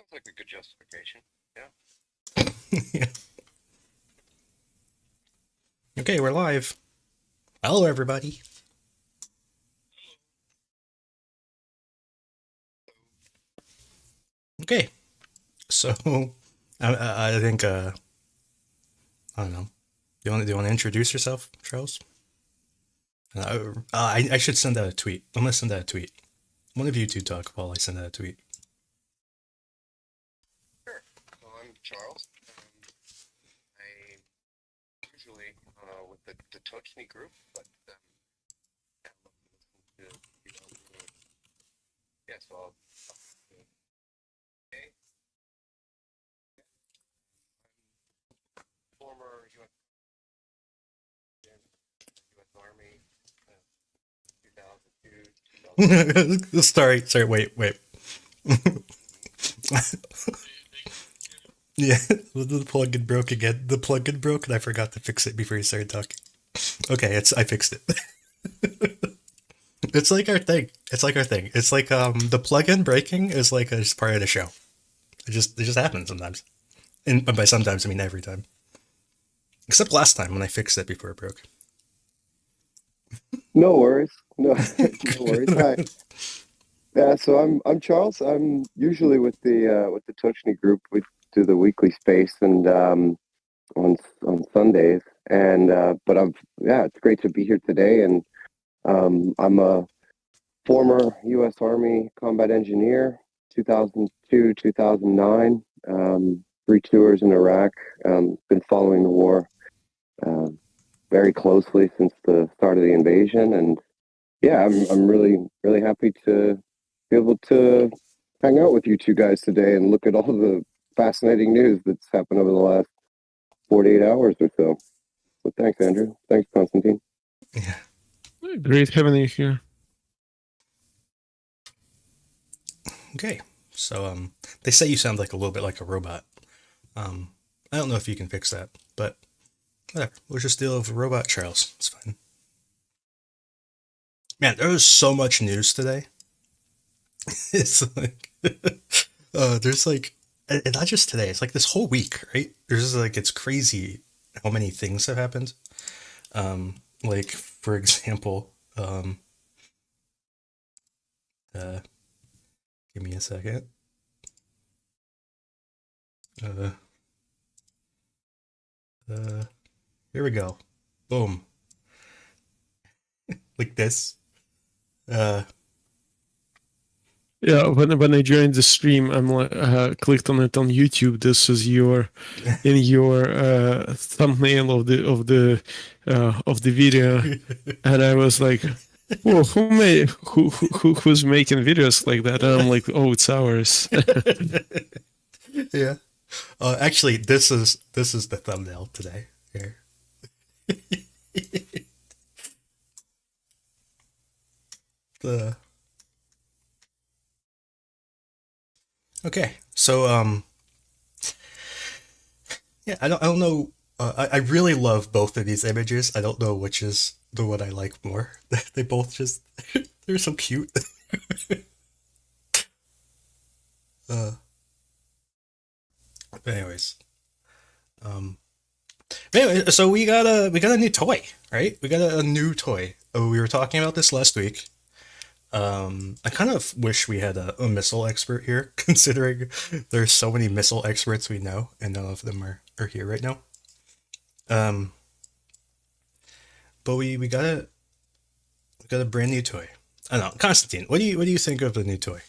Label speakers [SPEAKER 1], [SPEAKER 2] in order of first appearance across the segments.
[SPEAKER 1] Sounds like a good justification. Yeah.
[SPEAKER 2] Yeah. Okay, we're live. Hello, everybody. Okay, so I think I don't know. Do you want to introduce yourself, Charles? I should send out a tweet. I'm gonna send out a tweet. One of you two talk while I send out a tweet.
[SPEAKER 1] Sure. So I'm Charles. I usually with the Tochny group, but I love to listen yeah. So okay. Former U.S. Army, 2002, 2004.
[SPEAKER 2] Sorry, wait. Yeah, the plug-in broke again. The plug-in broke, and I forgot to fix it before you started talking. Okay, I fixed it. It's like our thing. It's like our thing. It's like the plug-in breaking is like a just part of the show. It just happens sometimes. And by sometimes I mean every time. Except last time when I fixed it before it broke.
[SPEAKER 3] No worries. No, no worries. Hi. Yeah, so I'm Charles. I'm usually with the Tochny group. We do the weekly space and on Sundays. And but it's great to be here today. And I'm a former U.S. Army combat engineer, 2002, 2009. 3 tours in Iraq. Been following the war uh, very closely since the start of the invasion, and yeah, I'm really happy to be able to hang out with you two guys today and look at all the fascinating news that's happened over the last 48 hours or so. So thanks, Andrew. Thanks, Constantine.
[SPEAKER 2] Yeah.
[SPEAKER 4] Great having you here.
[SPEAKER 2] Okay. So they say you sound like a little bit like a robot. I don't know if you can fix that, but whatever. We'll just deal with robot Charles. It's fine. Man, there was so much news today. It's like there's like and not just today, it's like this whole week, right? There's like it's crazy how many things have happened. Like for example, uh give me a second. Uh here we go. Boom. Like this. Uh
[SPEAKER 4] Yeah, when I joined the stream, I'm like clicked on it on YouTube. This is your in your thumbnail of the video, and I was like, "Whoa, who's making videos like that?" And I'm like, "Oh, it's ours."
[SPEAKER 2] Yeah. Actually, this is the thumbnail today. Here. the Okay. So yeah, I don't know. I really love both of these images. I don't know which is the one I like more. They both just they're so cute. uh, but anyways, um, anyway, so we got a new toy, right? We got a new toy. Oh, we were talking about this last week. I kind of wish we had a missile expert here, considering there's so many missile experts we know, and none of them are here right now. Um, but we got a brand new toy. I don't know, Constantine. What do you think of the new toy?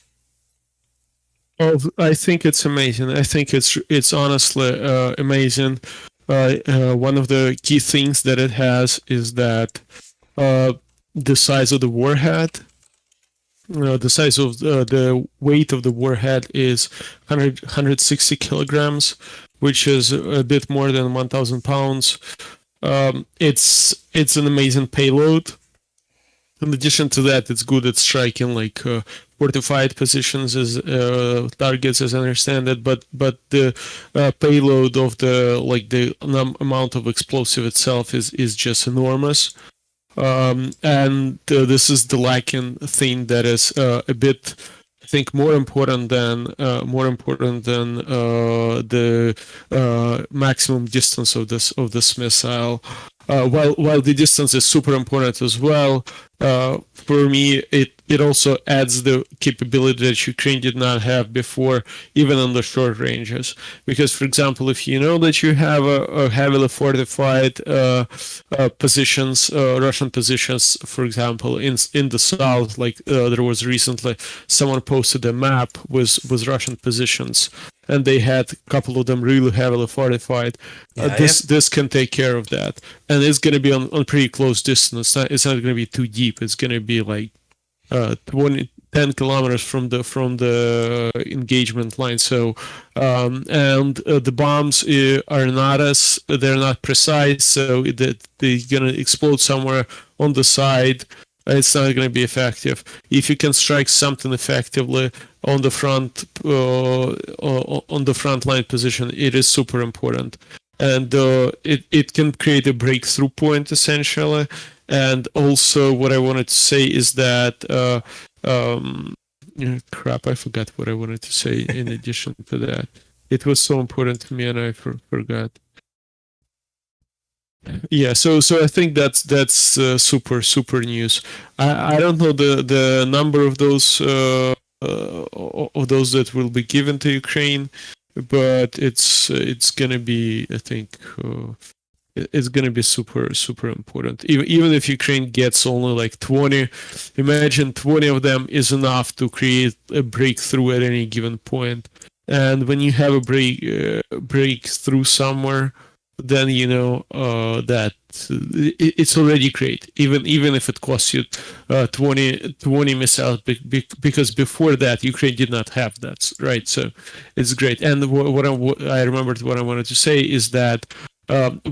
[SPEAKER 4] Oh, I think it's amazing. I think it's honestly amazing. One of the key things that it has is that the size of the warhead. The size of the weight of the warhead is 160 kilograms, which is a bit more than 1,000 pounds. It's an amazing payload. In addition to that, it's good at striking like fortified positions as targets, as I understand it. But the payload of the amount of explosive itself is just enormous. And this is the lacking thing that is a bit think more important than the maximum distance of this missile. While the distance is super important as well, for me it also adds the capability that Ukraine did not have before, even on the short ranges. Because, for example, if you know that you have a heavily fortified positions, Russian positions, for example, in the south, like there was recently, someone posted a map with Russian positions, and they had a couple of them really heavily fortified.
[SPEAKER 2] Yeah,
[SPEAKER 4] This can take care of that, and it's going to be on pretty close distance. It's not going to be too deep. It's going to be like 10 kilometers from the engagement line. So the bombs they're not precise, so they're gonna explode somewhere on the side. It's not going to be effective. If you can strike something effectively on the front line position, it is super important, and it can create a breakthrough point essentially. And also, what I wanted to say is that crap, I forgot what I wanted to say. In addition to that, it was so important to me, and I forgot. Yeah, so I think that's super news. I don't know the number of those that will be given to Ukraine, but it's gonna be, I think, it's gonna be super important. Even if Ukraine gets only like 20, imagine 20 of them is enough to create a breakthrough at any given point. And when you have a breakthrough somewhere, then you know that it's already great, even if it costs you 20 missiles, because before that Ukraine did not have that, right? So it's great. And what I remembered what I wanted to say is that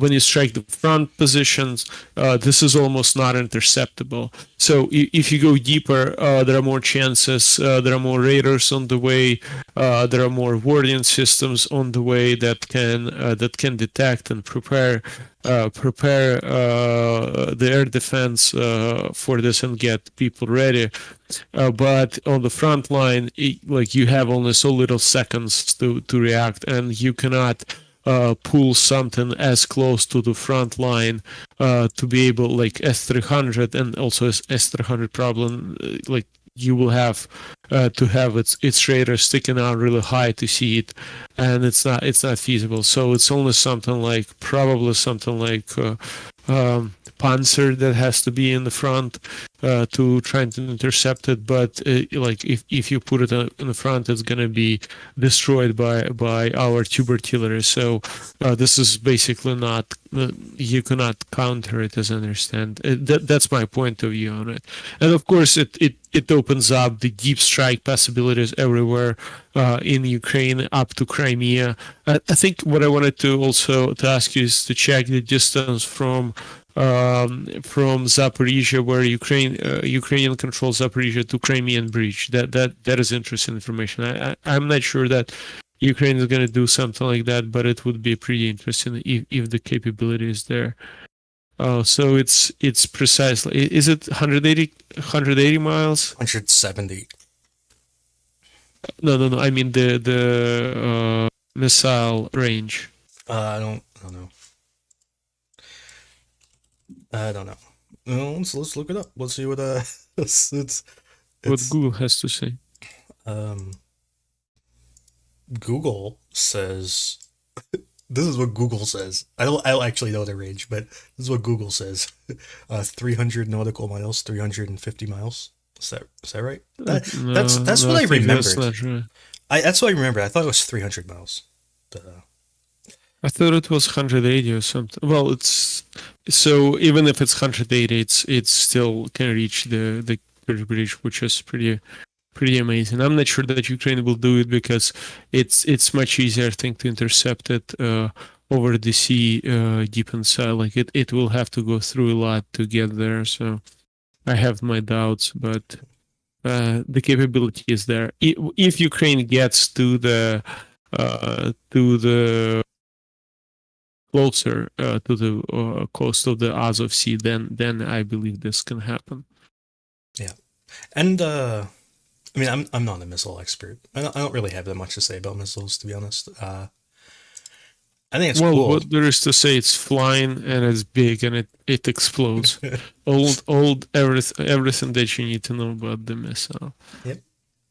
[SPEAKER 4] when you strike the front positions, this is almost not interceptable. So if you go deeper, there are more chances, there are more radars on the way, there are more warning systems on the way that can detect and prepare the air defense for this and get people ready. But on the front line, you have only so little seconds to react, and you cannot pull something as close to the front line to be able, like S-300 and also S-300 problem, like you will have to have its radar sticking out really high to see it, and it's not feasible. So it's only probably something like Panzer that has to be in the front to try to intercept it. But like if you put it in the front, it's gonna be destroyed by our tube artillery. So this is basically not, you cannot counter it, as I understand. That's my point of view on it. And of course, it opens up the deep strike possibilities everywhere in Ukraine up to Crimea. I think what I wanted to also to ask you is to check the distance from Zaporizhzhia, where Ukrainian controls Zaporizhzhia, to Crimean Bridge. That is interesting information. I'm not sure that Ukraine is going to do something like that, but it would be pretty interesting if the capability is there. So it's precisely, is it 180 miles?
[SPEAKER 2] 170.
[SPEAKER 4] No. I mean the missile range.
[SPEAKER 2] I don't know. I don't know. No, let's look it up. Let's see what it's
[SPEAKER 4] What Google has to say.
[SPEAKER 2] Google says this is what Google says. I don't actually know the range, but this is what Google says. 300 nautical miles, 350 miles. Is that right? That's what I remembered.
[SPEAKER 4] That's not right.
[SPEAKER 2] That's what I remember. I thought it was 300 miles. But,
[SPEAKER 4] I thought it was 180 or something. Well, it's so even if it's 180, it's still can reach the bridge, which is pretty amazing. I'm not sure that Ukraine will do it because it's much easier, I think, to intercept it over the sea deep inside. Like it will have to go through a lot to get there. So I have my doubts, but the capability is there. If Ukraine gets to the closer to the coast of the Azov Sea, then I believe this can happen.
[SPEAKER 2] Yeah, and I mean, I'm not a missile expert. I don't really have that much to say about missiles, to be honest. I think it's
[SPEAKER 4] Well,
[SPEAKER 2] cool.
[SPEAKER 4] what there is to say, it's flying and it's big and it explodes. old everything that you need to know about the missile.
[SPEAKER 2] Yep.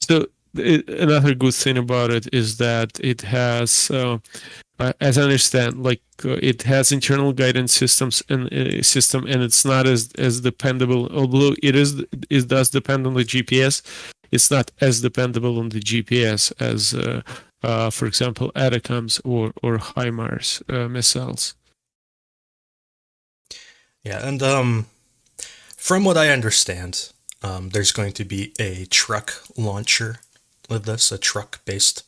[SPEAKER 4] So another good thing about it is that it has, as I understand, it has internal guidance systems and and it's not as dependable. Although it does depend on the GPS, it's not as dependable on the GPS as, for example, ATACMS or HIMARS missiles.
[SPEAKER 2] Yeah, and from what I understand, there's going to be a truck launcher with this, a truck-based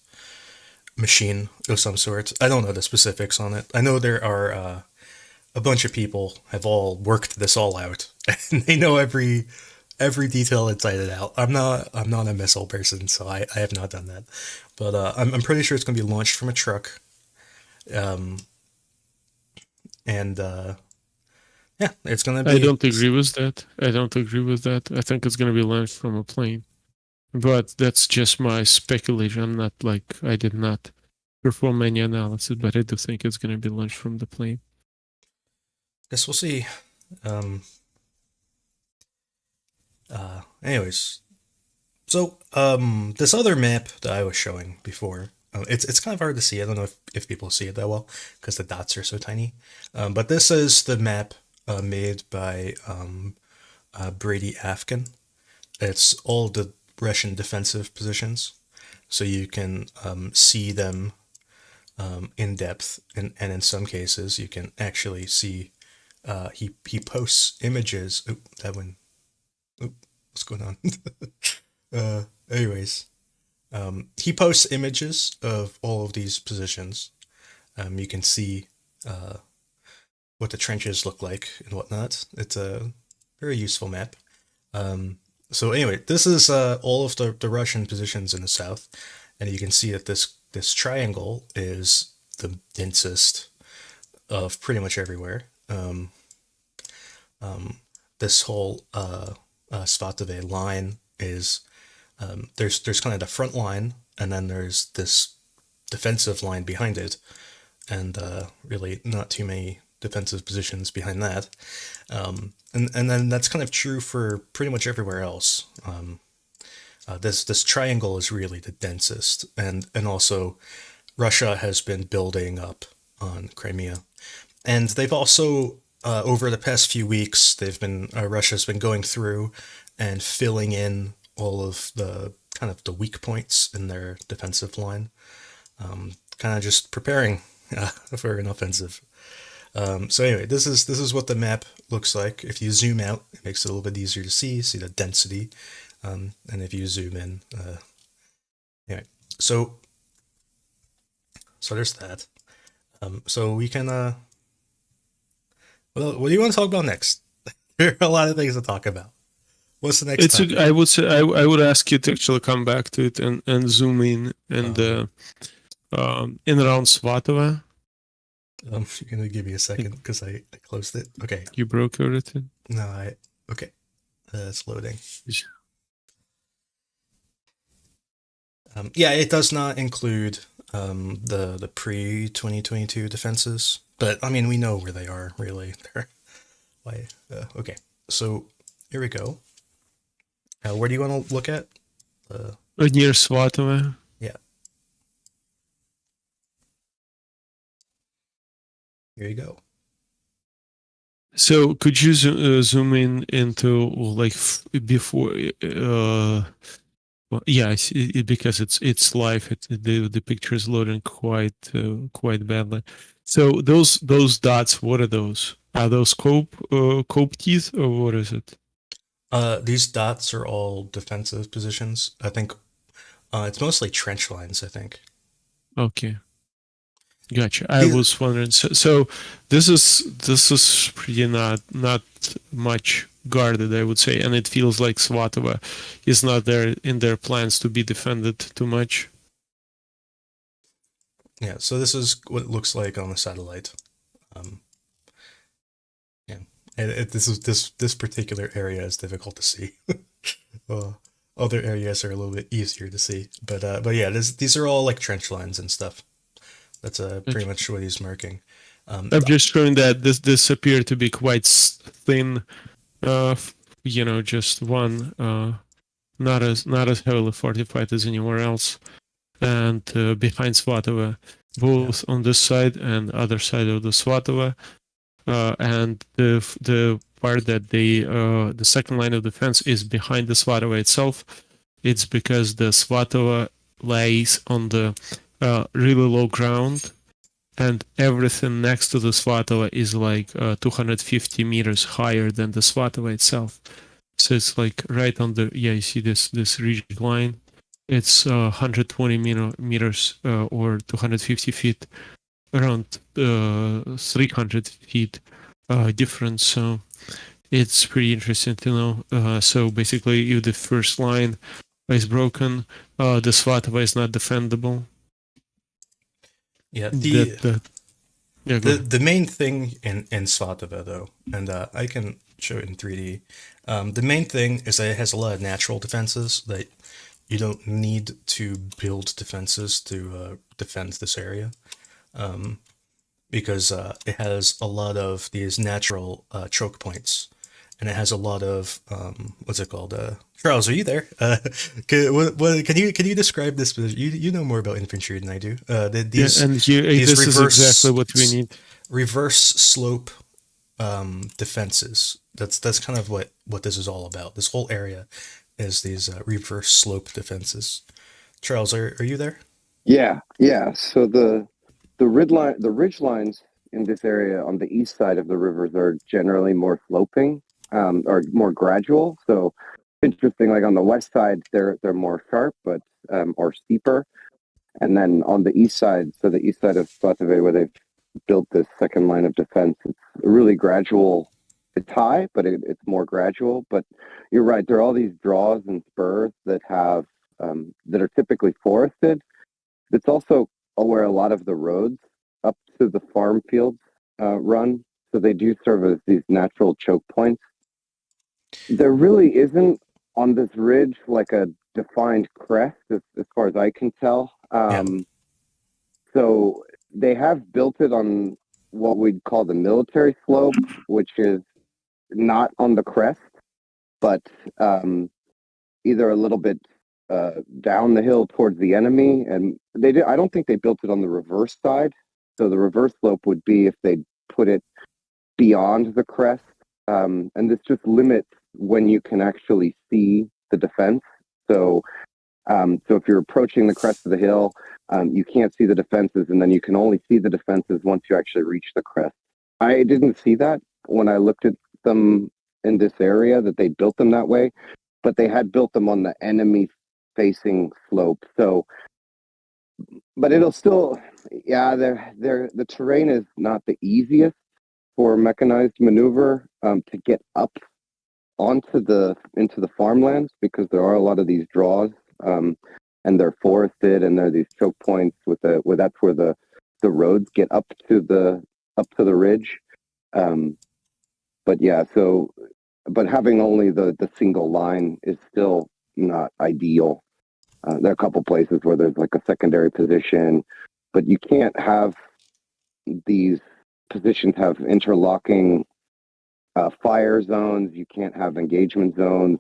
[SPEAKER 2] machine of some sort. I don't know the specifics on it. I know there are a bunch of people have all worked this all out, and they know every detail inside and out. I'm not a missile person, so I have not done that. But I'm pretty sure it's going to be launched from a truck. And yeah, it's going to be.
[SPEAKER 4] I don't agree with that. I think it's going to be launched from a plane. But that's just my speculation. I'm not I did not perform any analysis, but I do think it's going to be launched from the plane.
[SPEAKER 2] Guess we'll see. Anyways, so this other map that I was showing before, it's kind of hard to see. I don't know if people see it that well because the dots are so tiny. But this is the map made by Brady Afghan. It's all the Russian defensive positions, so you can see them in depth, and in some cases you can actually see. He posts images. Oh, that one. Oh, what's going on? Anyways, he posts images of all of these positions. You can see what the trenches look like and whatnot. It's a very useful map. So anyway, this is all of the Russian positions in the south, and you can see that this triangle is the densest of pretty much everywhere. This whole Svatove line is there's kind of the front line, and then there's this defensive line behind it, and really not too many defensive positions behind that. And then that's kind of true for pretty much everywhere else. This triangle is really the densest, and also Russia has been building up on Crimea, and they've also over the past few weeks Russia's been going through and filling in all of the kind of the weak points in their defensive line, kind of just preparing for an offensive. So anyway, this is what the map looks like. If you zoom out, it makes it a little bit easier to see the density. And if you zoom in, anyway, so there's that. So we can, what do you want to talk about next? There are a lot of things to talk about. What's the next topic?
[SPEAKER 4] I would say I would ask you to actually come back to it and zoom in and in around Svatova.
[SPEAKER 2] You're gonna give me a second because I closed it. Okay.
[SPEAKER 4] You broke everything?
[SPEAKER 2] No, okay. It's loading. Yeah, it does not include the pre-2022 defenses, but I mean we know where they are really. They're okay. So here we go. Where do you want to look at?
[SPEAKER 4] Near Svatova.
[SPEAKER 2] Yeah. Here you go.
[SPEAKER 4] So could you zoom in into before? Well, yeah, I see it because it's live. The picture is loading quite badly. So those dots, what are those? Are those cope teeth or what is it?
[SPEAKER 2] These dots are all defensive positions. I think it's mostly trench lines. I think.
[SPEAKER 4] Okay. Gotcha. I was wondering. So this is pretty not much guarded, I would say, and it feels like Svatova is not there in their plans to be defended too much.
[SPEAKER 2] Yeah. So this is what it looks like on the satellite. Yeah, and this particular area is difficult to see. other areas are a little bit easier to see. But yeah, these are all like trench lines and stuff. That's pretty much what he's marking.
[SPEAKER 4] I'm just showing that this appeared to be quite thin. Just one. Not as heavily fortified as anywhere else, and behind Svatova, both on this side and other side of the Svatova, and the part that the second line of defense is behind the Svatova itself. It's because the Svatova lays on the really low ground, and everything next to the Svatova is like 250 meters higher than the Svatova itself. So it's like right on the, you see this ridge line. It's 120 meters or 250 feet, around 300 feet difference. So it's pretty interesting to know. So basically, if the first line is broken, the Svatova is not defendable.
[SPEAKER 2] Yeah,
[SPEAKER 4] the
[SPEAKER 2] main thing in Svatova, though, and I can show it in 3D, the main thing is that it has a lot of natural defenses that you don't need to build defenses to defend this area, because it has a lot of these natural choke points, and it has a lot of what's it called? Charles, are you there? Can you describe this? You know more about infantry than I do. This
[SPEAKER 4] is exactly what we need.
[SPEAKER 2] Reverse slope defenses. That's kind of what this is all about. This whole area is these reverse slope defenses. Charles, are you there?
[SPEAKER 3] Yeah. So the ridge lines in this area on the east side of the rivers are generally more sloping, or more gradual. So interesting, like on the west side, they're more sharp, but or steeper, and then on the east side, so the east side of Svatove, where they've built this second line of defense, it's really gradual. It's high, but it's more gradual. But you're right, there are all these draws and spurs that have that are typically forested. It's also where a lot of the roads up to the farm fields run, so they do serve as these natural choke points. There really isn't on this ridge like a defined crest, as far as I can tell. So they have built it on what we'd call the military slope, which is not on the crest, but either a little bit down the hill towards the enemy. And I don't think they built it on the reverse side. So the reverse slope would be if they put it beyond the crest. And this just limits when you can actually see the defense. So if you're approaching the crest of the hill, you can't see the defenses, and then you can only see the defenses once you actually reach the crest. I didn't see that when I looked at them in this area, that they built them that way, but they had built them on the enemy facing slope. So, but it'll still, the terrain is not the easiest for mechanized maneuver to get up into the farmlands, because there are a lot of these draws, and they're forested, and there are these choke points where that's where the roads get up to the ridge. But having only the single line is still not ideal. There are a couple places where there's like a secondary position, but you can't have these positions have interlocking fire zones. You can't have engagement zones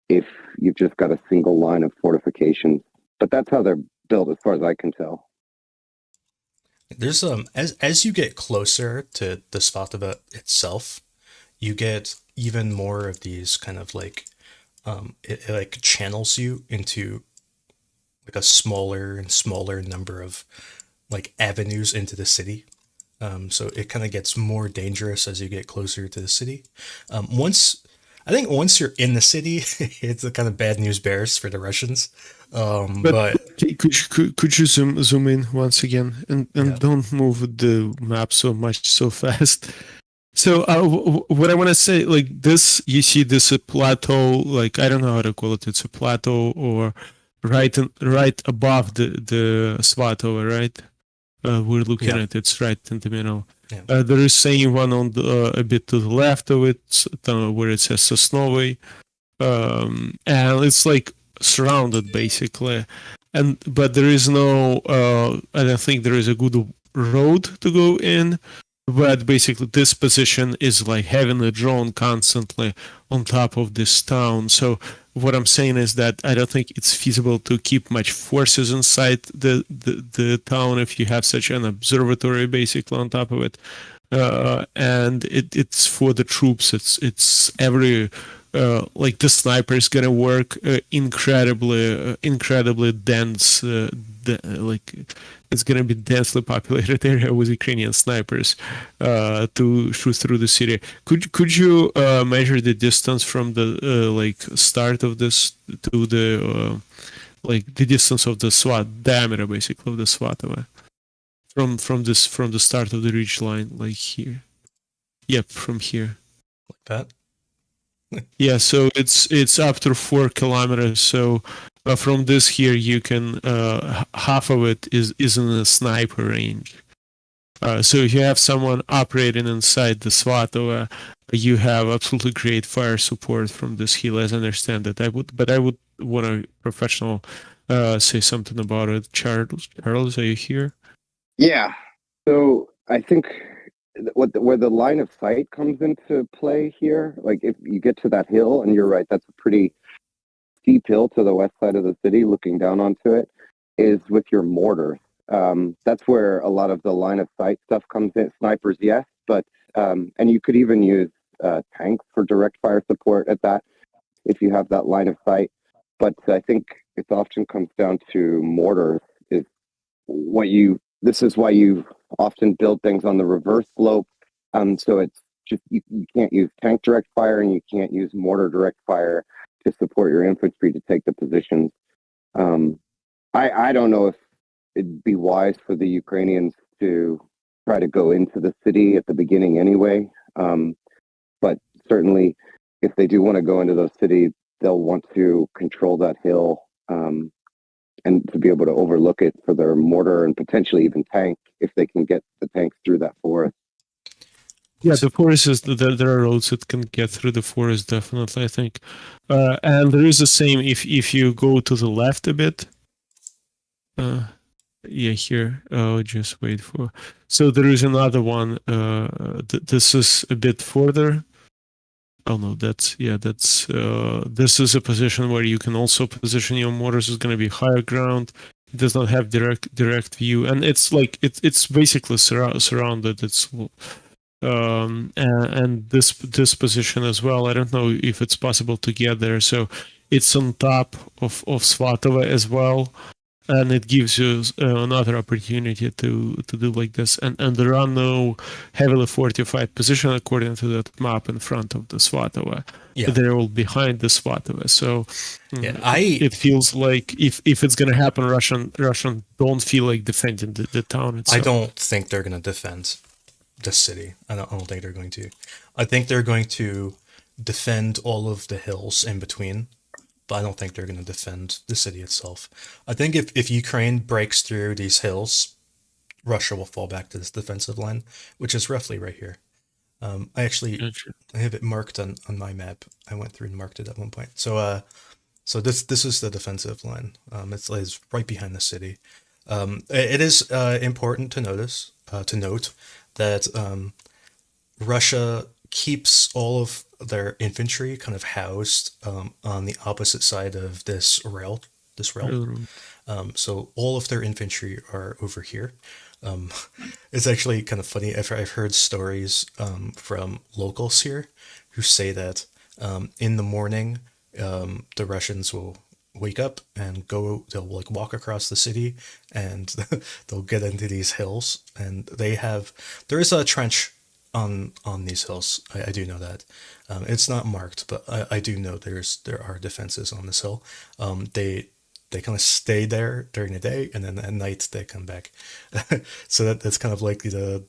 [SPEAKER 3] if you've just got a single line of fortifications. But that's how they're built, as far as I can tell.
[SPEAKER 2] There's as you get closer to the Svatova itself, you get even more of these kind of like it like channels you into like a smaller and smaller number of like avenues into the city. So it kind of gets more dangerous as you get closer to the city. Once you're in the city, it's a kind of bad news bears for the Russians. But
[SPEAKER 4] could you zoom in once again and don't move the map so fast. So what I want to say, like this, you see this plateau, like I don't know how to call it. It's a plateau or right above the Svatova, right? We're looking at it's right in the middle.
[SPEAKER 2] Yeah.
[SPEAKER 4] There is same one on a bit to the left of it, where it says Sosnovy, and it's like surrounded basically, but there is no. I don't think there is a good road to go in. But basically, this position is like having a drone constantly on top of this town. So what I'm saying is that I don't think it's feasible to keep much forces inside the town if you have such an observatory basically on top of it. And it's for the troops. It's every like the sniper is gonna work incredibly dense. Like it's gonna be densely populated area with Ukrainian snipers to shoot through the city. Could you measure the distance from the like start of this to the like the distance of the SWAT diameter basically of the SWAT from the start of the ridge line, like here? Yep, from here.
[SPEAKER 2] Like that?
[SPEAKER 4] Yeah, so it's up to 4 kilometers. So from this here, you can half of it is in a sniper range. So if you have someone operating inside the SWAT, you have absolutely great fire support from this hill. As I understand it, I would want a professional say something about it. Charles, are you here?
[SPEAKER 3] Yeah. So I think where the line of sight comes into play here, like if you get to that hill, and you're right, that's a pretty steep hill to the west side of the city, looking down onto it, is with your mortars. That's where a lot of the line of sight stuff comes in. Snipers, yes, but and you could even use tanks for direct fire support at that if you have that line of sight. But I think it often comes down to mortars. This is why you often build things on the reverse slope. So it's just you can't use tank direct fire, and you can't use mortar direct fire to support your infantry to take the positions. I don't know if it'd be wise for the Ukrainians to try to go into the city at the beginning anyway. But certainly, if they do want to go into those cities, they'll want to control that hill. And to be able to overlook it for their mortar and potentially even tank, if they can get the tanks through that forest.
[SPEAKER 4] Yeah, the forest is there are roads that can get through the forest, definitely, I think. And there is the same if you go to the left a bit. Yeah, here. Oh, just wait for. So there is another one. This is a bit further. Oh no, that's this is a position where you can also position your mortars. Is going to be higher ground. It does not have direct view, and it's like it's basically surrounded. It's and this position as well. I don't know if it's possible to get there. So it's on top of Svatova as well, and it gives you another opportunity to do like this. And there are no heavily fortified position according to that map in front of the Svatova.
[SPEAKER 2] Yeah.
[SPEAKER 4] They're all behind the Svatova. So
[SPEAKER 2] Yeah,
[SPEAKER 4] it feels like if it's going to happen, Russian don't feel like defending the town itself.
[SPEAKER 2] I don't think they're going to defend the city. I don't think they're going to. I think they're going to defend all of the hills in between, but I don't think they're going to defend the city itself. I think if Ukraine breaks through these hills, Russia will fall back to this defensive line, which is roughly right here. I have it marked on my map. I went through and marked it at one point. So this is the defensive line. It's right behind the city. It is important to note that Russia keeps all of their infantry kind of housed on the opposite side of this rail. So all of their infantry are over here. It's actually kind of funny. I've heard stories from locals here who say that in the morning the Russians will wake up and they'll like walk across the city, and they'll get into these hills, and there is a trench on these hills. I do know that. It's not marked, but I do know there are defenses on this hill. They kind of stay there during the day, and then at night they come back. So that's kind of like the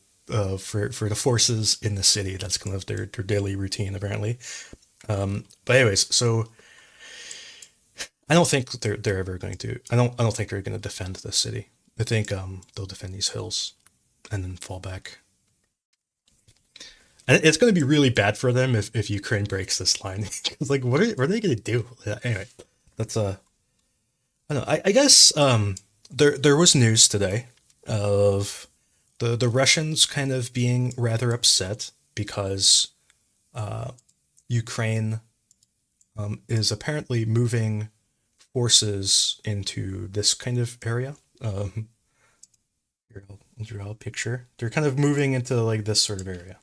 [SPEAKER 2] for the forces in the city, that's kind of their daily routine apparently. But anyways, so I don't think they're ever going to. I don't think they're going to defend the city. I think they'll defend these hills and then fall back. And it's going to be really bad for them if Ukraine breaks this line. It's like, what are they going to do? Anyway, that's I don't know. I guess there was news today of the Russians kind of being rather upset because Ukraine is apparently moving forces into this kind of area. Here I'll draw a picture. They're kind of moving into like this sort of area,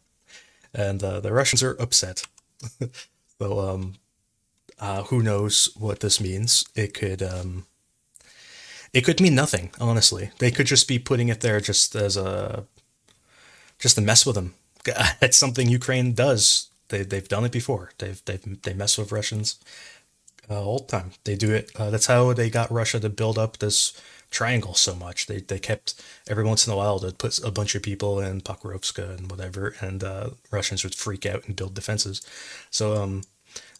[SPEAKER 2] and the Russians are upset. So who knows what this means? It could mean nothing. Honestly, they could just be putting it there just as a just to mess with them. It's something Ukraine does. They've done it before. They mess with Russians all the time. They do it. That's how they got Russia to build up this triangle so much. They kept every once in a while to put a bunch of people in Pokrovska and whatever, and Russians would freak out and build defenses. So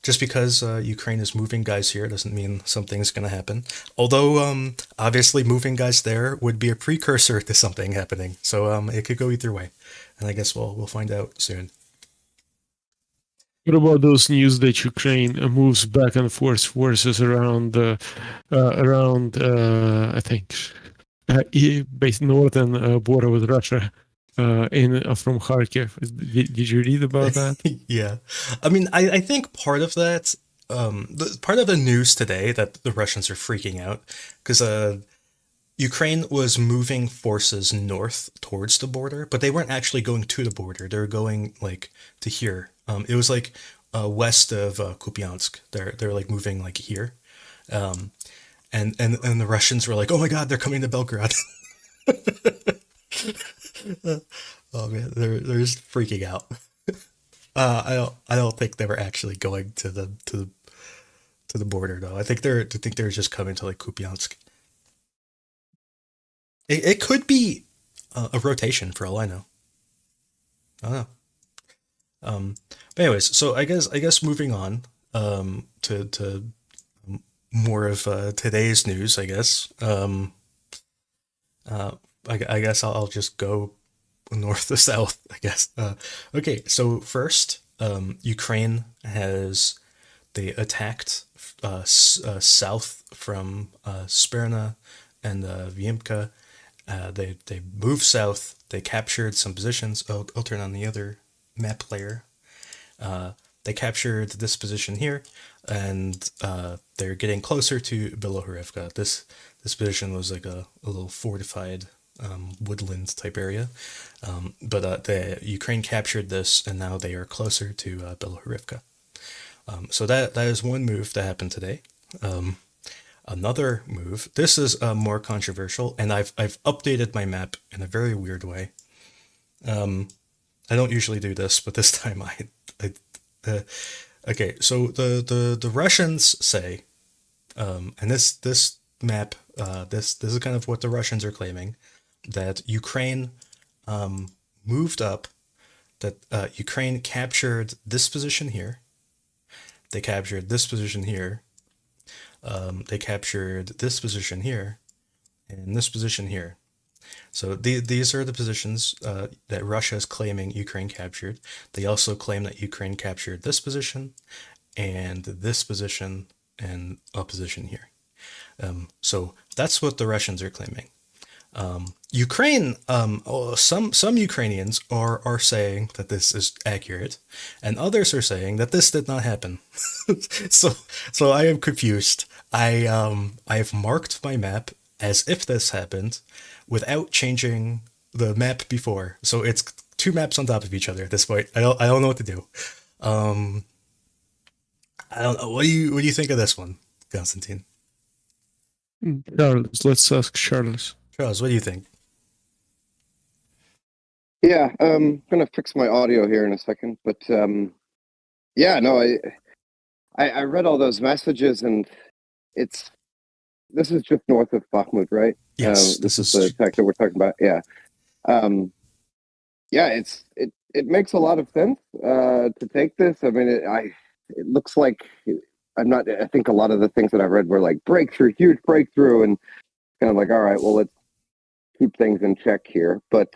[SPEAKER 2] just because Ukraine is moving guys here doesn't mean something's going to happen. Although obviously moving guys there would be a precursor to something happening. So it could go either way, and I guess we'll find out soon.
[SPEAKER 4] What about those news that Ukraine moves back and forth forces around, I think, based northern border with Russia, from Kharkiv? Did you read about that?
[SPEAKER 2] Yeah, I mean, I think part of that, part of the news today that the Russians are freaking out because Ukraine was moving forces north towards the border, but they weren't actually going to the border. They were going like to here. It was like west of Kupiansk. They're like moving like here, and the Russians were like, "Oh my God, they're coming to Belgrade." Oh man, they're just freaking out. I don't think they were actually going to the border though. I think they're just coming to like Kupiansk. It could be a rotation for all I know. I don't know. But anyways, so I guess moving on to more of today's news. I guess I guess I'll just go north to south. I guess. Okay, so first, Ukraine has they attacked south from Sperna and Avdiivka. They moved south. They captured some positions. I'll turn on the other map layer. They captured this position here, and they're getting closer to Bilohorivka. This position was like a little fortified woodland type area, but the Ukraine captured this, and now they are closer to Bilohorivka. So that is one move that happened today. Another move. This is more controversial, and I've updated my map in a very weird way. I don't usually do this, but this time okay. So the Russians say, and this map, this is kind of what the Russians are claiming, that Ukraine moved up, that Ukraine captured this position here. They captured this position here. They captured this position here, and this position here. So these are the positions that Russia is claiming Ukraine captured. They also claim that Ukraine captured this position, and this position, and a position here. So that's what the Russians are claiming. Ukraine, some Ukrainians are saying that this is accurate, and others are saying that this did not happen. so I am confused. I've marked my map as if this happened, without changing the map before. So it's two maps on top of each other at this point. I don't know what to do. I don't know. What do you think of this one, Constantine?
[SPEAKER 4] Charles, let's ask Charles.
[SPEAKER 2] Charles, what do you think?
[SPEAKER 3] Yeah, I'm gonna fix my audio here in a second, but yeah, no, I read all those messages, and this is just north of Bakhmut, right?
[SPEAKER 2] Yes,
[SPEAKER 3] this is the attack that we're talking about. Yeah, yeah, it makes a lot of sense to take this. I mean, it looks like I think a lot of the things that I read were like huge breakthrough, and kind of like, all right, well, let's keep things in check here. But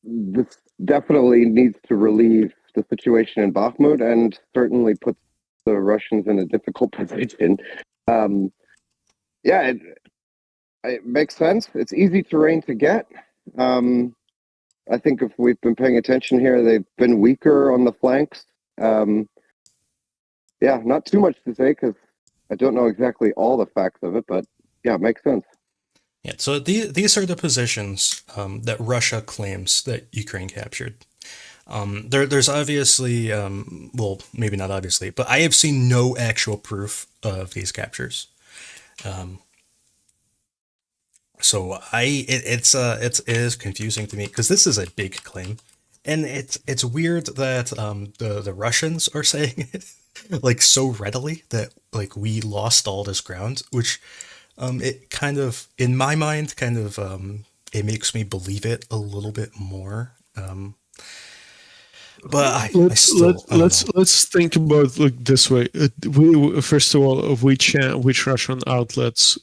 [SPEAKER 3] this definitely needs to relieve the situation in Bakhmut, and certainly puts the Russians in a difficult position. yeah, it makes sense. It's easy terrain to get. I think if we've been paying attention here, they've been weaker on the flanks. Yeah, not too much to say because I don't know exactly all the facts of it, but yeah, it makes sense.
[SPEAKER 2] Yeah, so these are the positions that Russia claims that Ukraine captured. There's obviously, well, maybe not obviously, but I have seen no actual proof of these captures. So it is confusing to me because this is a big claim, and it's weird that the Russians are saying it like so readily that like we lost all this ground, which it kind of in my mind kind of it makes me believe it a little bit more. But I still I don't know.
[SPEAKER 4] Let's think about like this way. We first of all, of which Russian outlets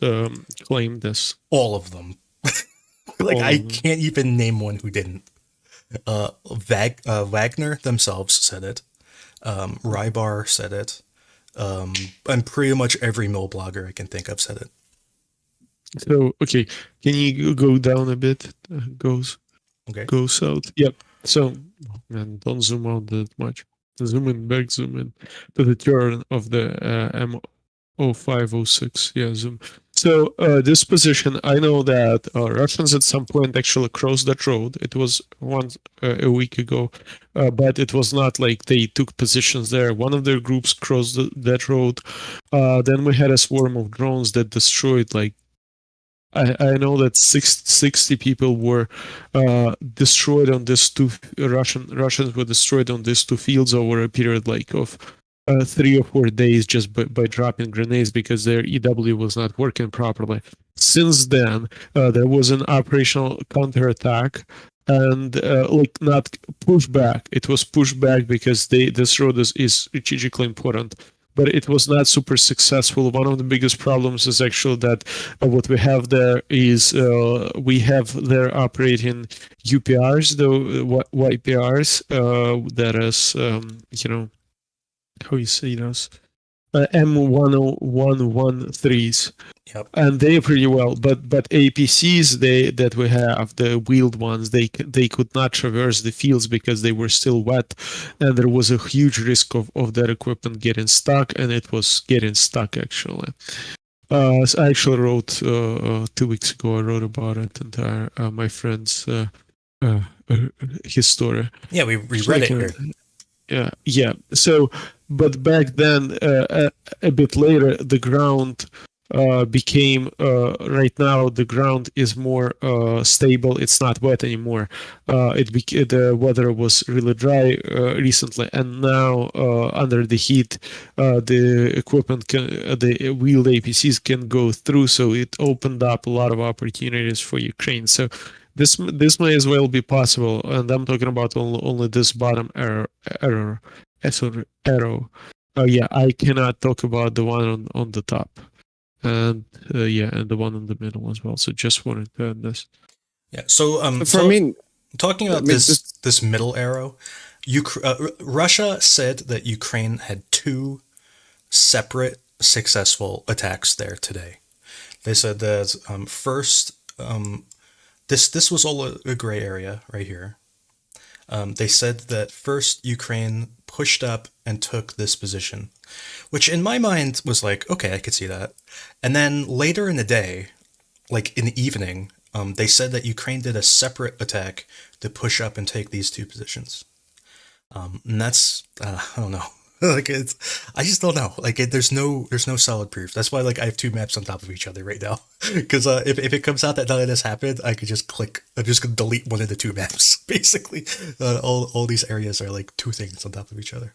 [SPEAKER 4] claim this?
[SPEAKER 2] All of them. Like
[SPEAKER 4] All
[SPEAKER 2] I
[SPEAKER 4] of them.
[SPEAKER 2] can't even name one who didn't. Wagner themselves said it. Rybar said it. And pretty much every mill blogger I can think of said it.
[SPEAKER 4] So okay, can you go down a bit?
[SPEAKER 2] Okay.
[SPEAKER 4] Go south. Yep. So, man, don't zoom out that much. Zoom in back, zoom in to the turn of the M0506. Yeah, zoom. So this position, I know that Russians at some point actually crossed that road. It was once a week ago, but it was not like they took positions there. One of their groups crossed that road. Then we had a swarm of drones that destroyed like I know that 60 people were destroyed on these two Russians were destroyed on these two fields over a period like of 3 or 4 days just by dropping grenades because their EW was not working properly. Since then, there was an operational counterattack and like not pushback. It was pushback because this road is strategically important. But it was not super successful. One of the biggest problems is actually that what we have there is we have there operating UPRs, the YPRs, that is, you know, how you say those? M1013s.
[SPEAKER 2] Yep.
[SPEAKER 4] And they are pretty well, but APCs that we have, the wheeled ones, they could not traverse the fields because they were still wet, and there was a huge risk of that equipment getting stuck, and it was getting stuck actually. So I actually wrote 2 weeks ago. I wrote about it entire my friend's his story.
[SPEAKER 2] Yeah, we read it here.
[SPEAKER 4] Yeah. So, but back then, a bit later, the ground became right now the ground is more stable. It's not wet anymore. The weather was really dry recently, and now under the heat, the equipment the wheeled APCs can go through. So it opened up a lot of opportunities for Ukraine. So this may as well be possible, and I'm talking about only this bottom arrow. Yeah, I cannot talk about the one on the top, and and the one in the middle as well. So just wanted to add this.
[SPEAKER 2] Yeah. So talking about this middle arrow, Russia said that Ukraine had 2 separate successful attacks there today. They said that first. This was all a gray area right here. They said that first Ukraine pushed up and took this position, which in my mind was like, okay, I could see that. And then later in the day, like in the evening, they said that Ukraine did a separate attack to push up and take these 2 positions. And that's, I don't know. Like I just don't know. Like there's no solid proof. That's why like I have 2 maps on top of each other right now. Because if it comes out that none of this happened, I could just I'm just gonna delete one of the 2 maps. Basically, all these areas are like 2 things on top of each other.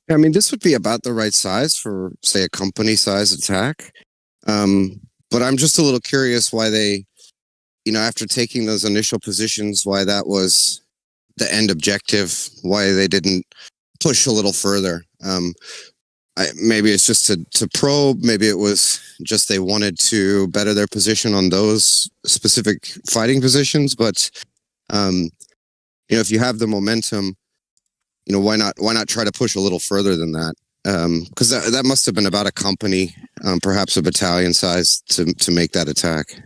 [SPEAKER 5] I mean, this would be about the right size for, say, a company-size attack. But I'm just a little curious why they, after taking those initial positions, why that was the end objective, why they didn't push a little further. Maybe it's just to probe. Maybe it was just they wanted to better their position on those specific fighting positions. But, if you have the momentum, why not try to push a little further than that? Because that must have been about a company, perhaps a battalion size to make that attack.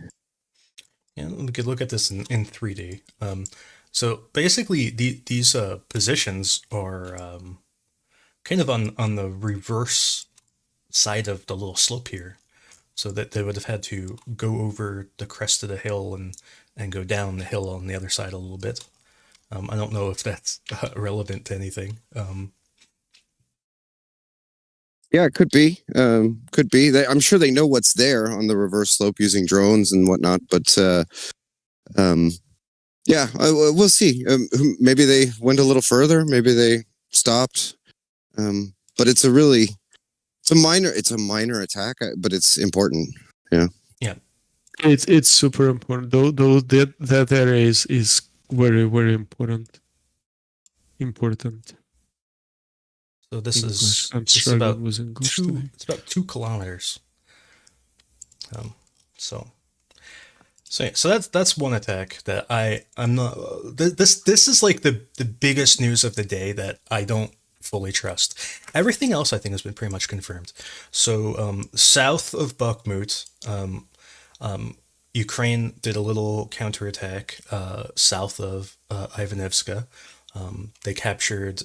[SPEAKER 2] Yeah, we could look at this in 3D. So basically, these positions are kind of on the reverse side of the little slope here, so that they would have had to go over the crest of the hill and go down the hill on the other side a little bit. I don't know if that's relevant to anything.
[SPEAKER 5] Yeah, it could be. Could be. I'm sure they know what's there on the reverse slope using drones and whatnot. But yeah, we'll see. Maybe they went a little further. Maybe they stopped. But it's a minor attack, but it's important. Yeah.
[SPEAKER 2] Yeah.
[SPEAKER 4] It's super important. Though that area is very, very important. Important.
[SPEAKER 2] So this
[SPEAKER 4] English.
[SPEAKER 2] is
[SPEAKER 4] I'm
[SPEAKER 2] it's
[SPEAKER 4] struggling
[SPEAKER 2] about
[SPEAKER 4] with English
[SPEAKER 2] two.
[SPEAKER 4] today.
[SPEAKER 2] It's about 2 kilometers. So that's one attack that I'm not. This is like the biggest news of the day that I don't fully trust. Everything else I think has been pretty much confirmed. So south of Bakhmut, Ukraine did a little counterattack south of Avdiivka. They captured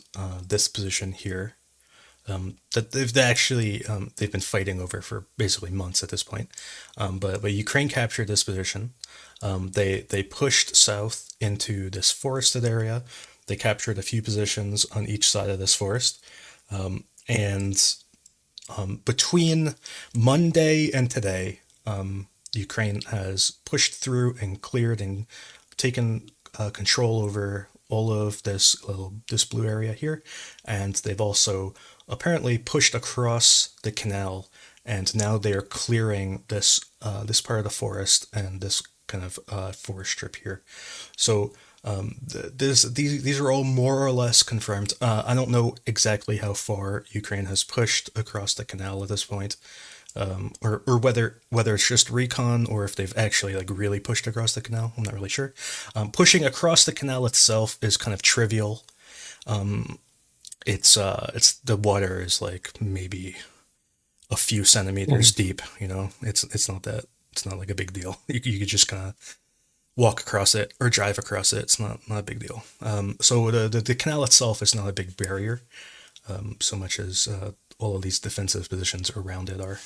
[SPEAKER 2] this position here. That they've been fighting over for basically months at this point. But Ukraine captured this position. They pushed south into this forested area. They captured a few positions on each side of this forest. And between Monday and today, Ukraine has pushed through and cleared and taken control over all of this blue area here, and they've also apparently pushed across the canal, and now they are clearing this part of the forest and this kind of forest strip here. So these are all more or less confirmed. I don't know exactly how far Ukraine has pushed across the canal at this point. Or whether it's just recon or if they've actually like really pushed across the canal. I'm not really sure. Pushing across the canal itself is kind of trivial. It's the water is like maybe a few centimeters deep. You know, it's not like a big deal. You could just kind of walk across it or drive across it. It's not a big deal. So the canal itself is not a big barrier, so much as all of these defensive positions around it are.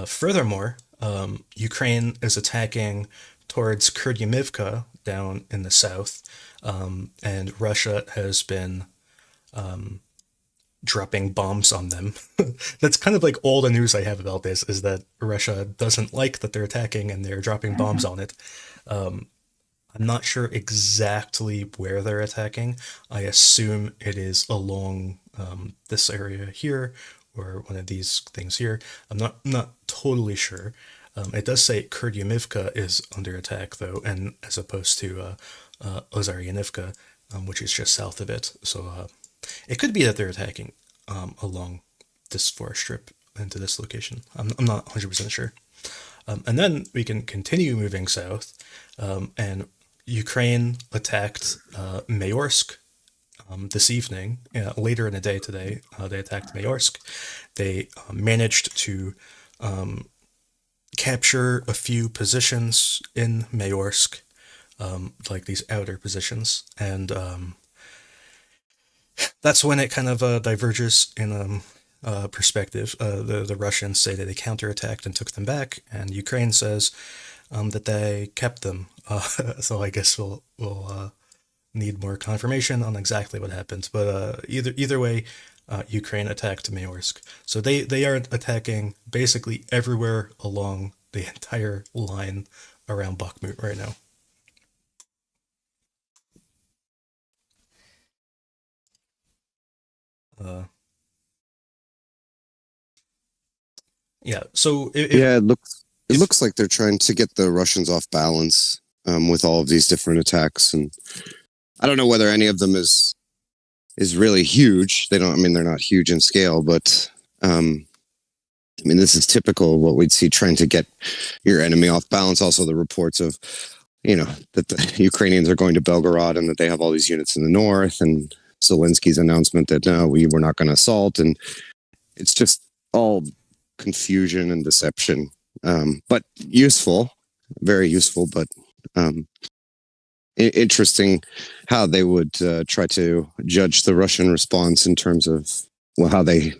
[SPEAKER 2] Furthermore, Ukraine is attacking towards Kurdyivka down in the south, and Russia has been dropping bombs on them. That's kind of like all the news I have about this, is that Russia doesn't like that they're attacking and they're dropping bombs on it. I'm not sure exactly where they're attacking. I assume it is along this area here, or one of these things here. I'm not totally sure. It does say Kurdyivka is under attack though, and as opposed to Ozaryanivka, which is just south of it. So it could be that they're attacking along this forest strip into this location. I'm not 100% sure. And then we can continue moving south, and Ukraine attacked Mayorsk this evening. Later in the day today, they attacked Mayorsk. They managed to capture a few positions in Mayorsk, like these outer positions, and that's when it kind of diverges in perspective. The Russians say that they counterattacked and took them back, and Ukraine says that they kept them. So I guess we'll need more confirmation on exactly what happened. But either way, Ukraine attacked Mayorsk. So they are attacking basically everywhere along the entire line around Bakhmut right now. Yeah. So
[SPEAKER 5] it looks like they're trying to get the Russians off balance with all of these different attacks, and I don't know whether any of them is really huge. They're not huge in scale, but this is typical of what we'd see trying to get your enemy off balance. Also, the reports of that the Ukrainians are going to Belgorod and that they have all these units in the north, and Zelensky's announcement that no, we were not going to assault, and it's just all confusion and deception. But useful, very useful, but interesting how they would try to judge the Russian response in terms of how they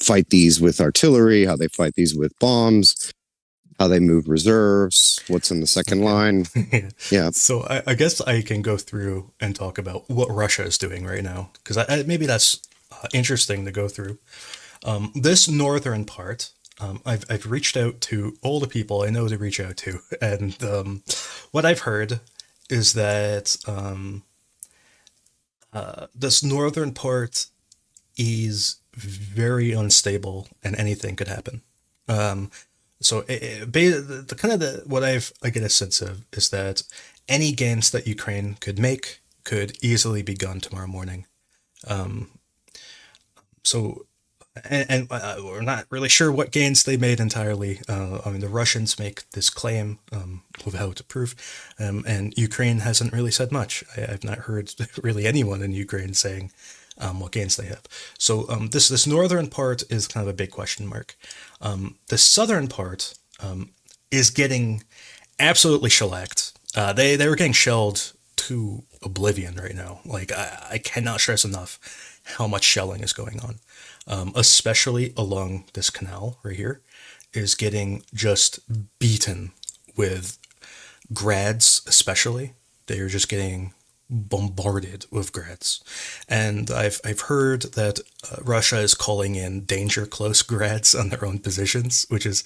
[SPEAKER 5] fight these with artillery, how they fight these with bombs, how they move reserves, what's in the second line. Yeah.
[SPEAKER 2] So I guess I can go through and talk about what Russia is doing right now, because maybe that's interesting to go through. This northern part, I've reached out to all the people I know to reach out to, and what I've heard is that this northern part is very unstable, and anything could happen. So what I get a sense of is that any gains that Ukraine could make could easily be gone tomorrow morning. And we're not really sure what gains they made entirely. I mean, the Russians make this claim without proof, and Ukraine hasn't really said much. I've not heard really anyone in Ukraine saying what gains they have. So this northern part is kind of a big question mark. The southern part is getting absolutely shellacked. They were getting shelled to oblivion right now. Like I cannot stress enough how much shelling is going on. Especially along this canal right here, is getting just beaten with grads, especially. They are just getting bombarded with grads. And I've heard that Russia is calling in danger close grads on their own positions, which is,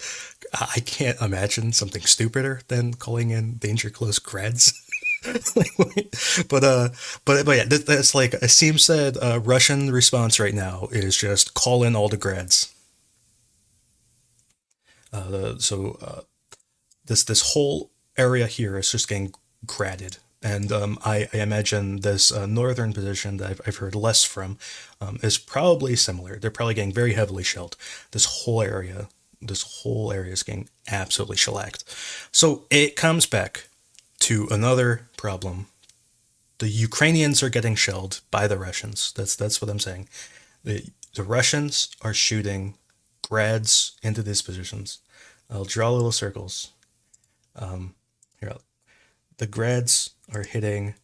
[SPEAKER 2] I can't imagine something stupider than calling in danger close grads. but yeah, that's like, it seems that Russian response right now is just call in all the grads. This whole area here is just getting graded, and I imagine this northern position that I've heard less from is probably similar. They're probably getting very heavily shelled. This whole area is getting absolutely shellacked. So it comes back to another problem. The Ukrainians are getting shelled by the Russians. That's what I'm saying. The Russians are shooting grads into these positions. I'll draw little circles. Here, the grads are hitting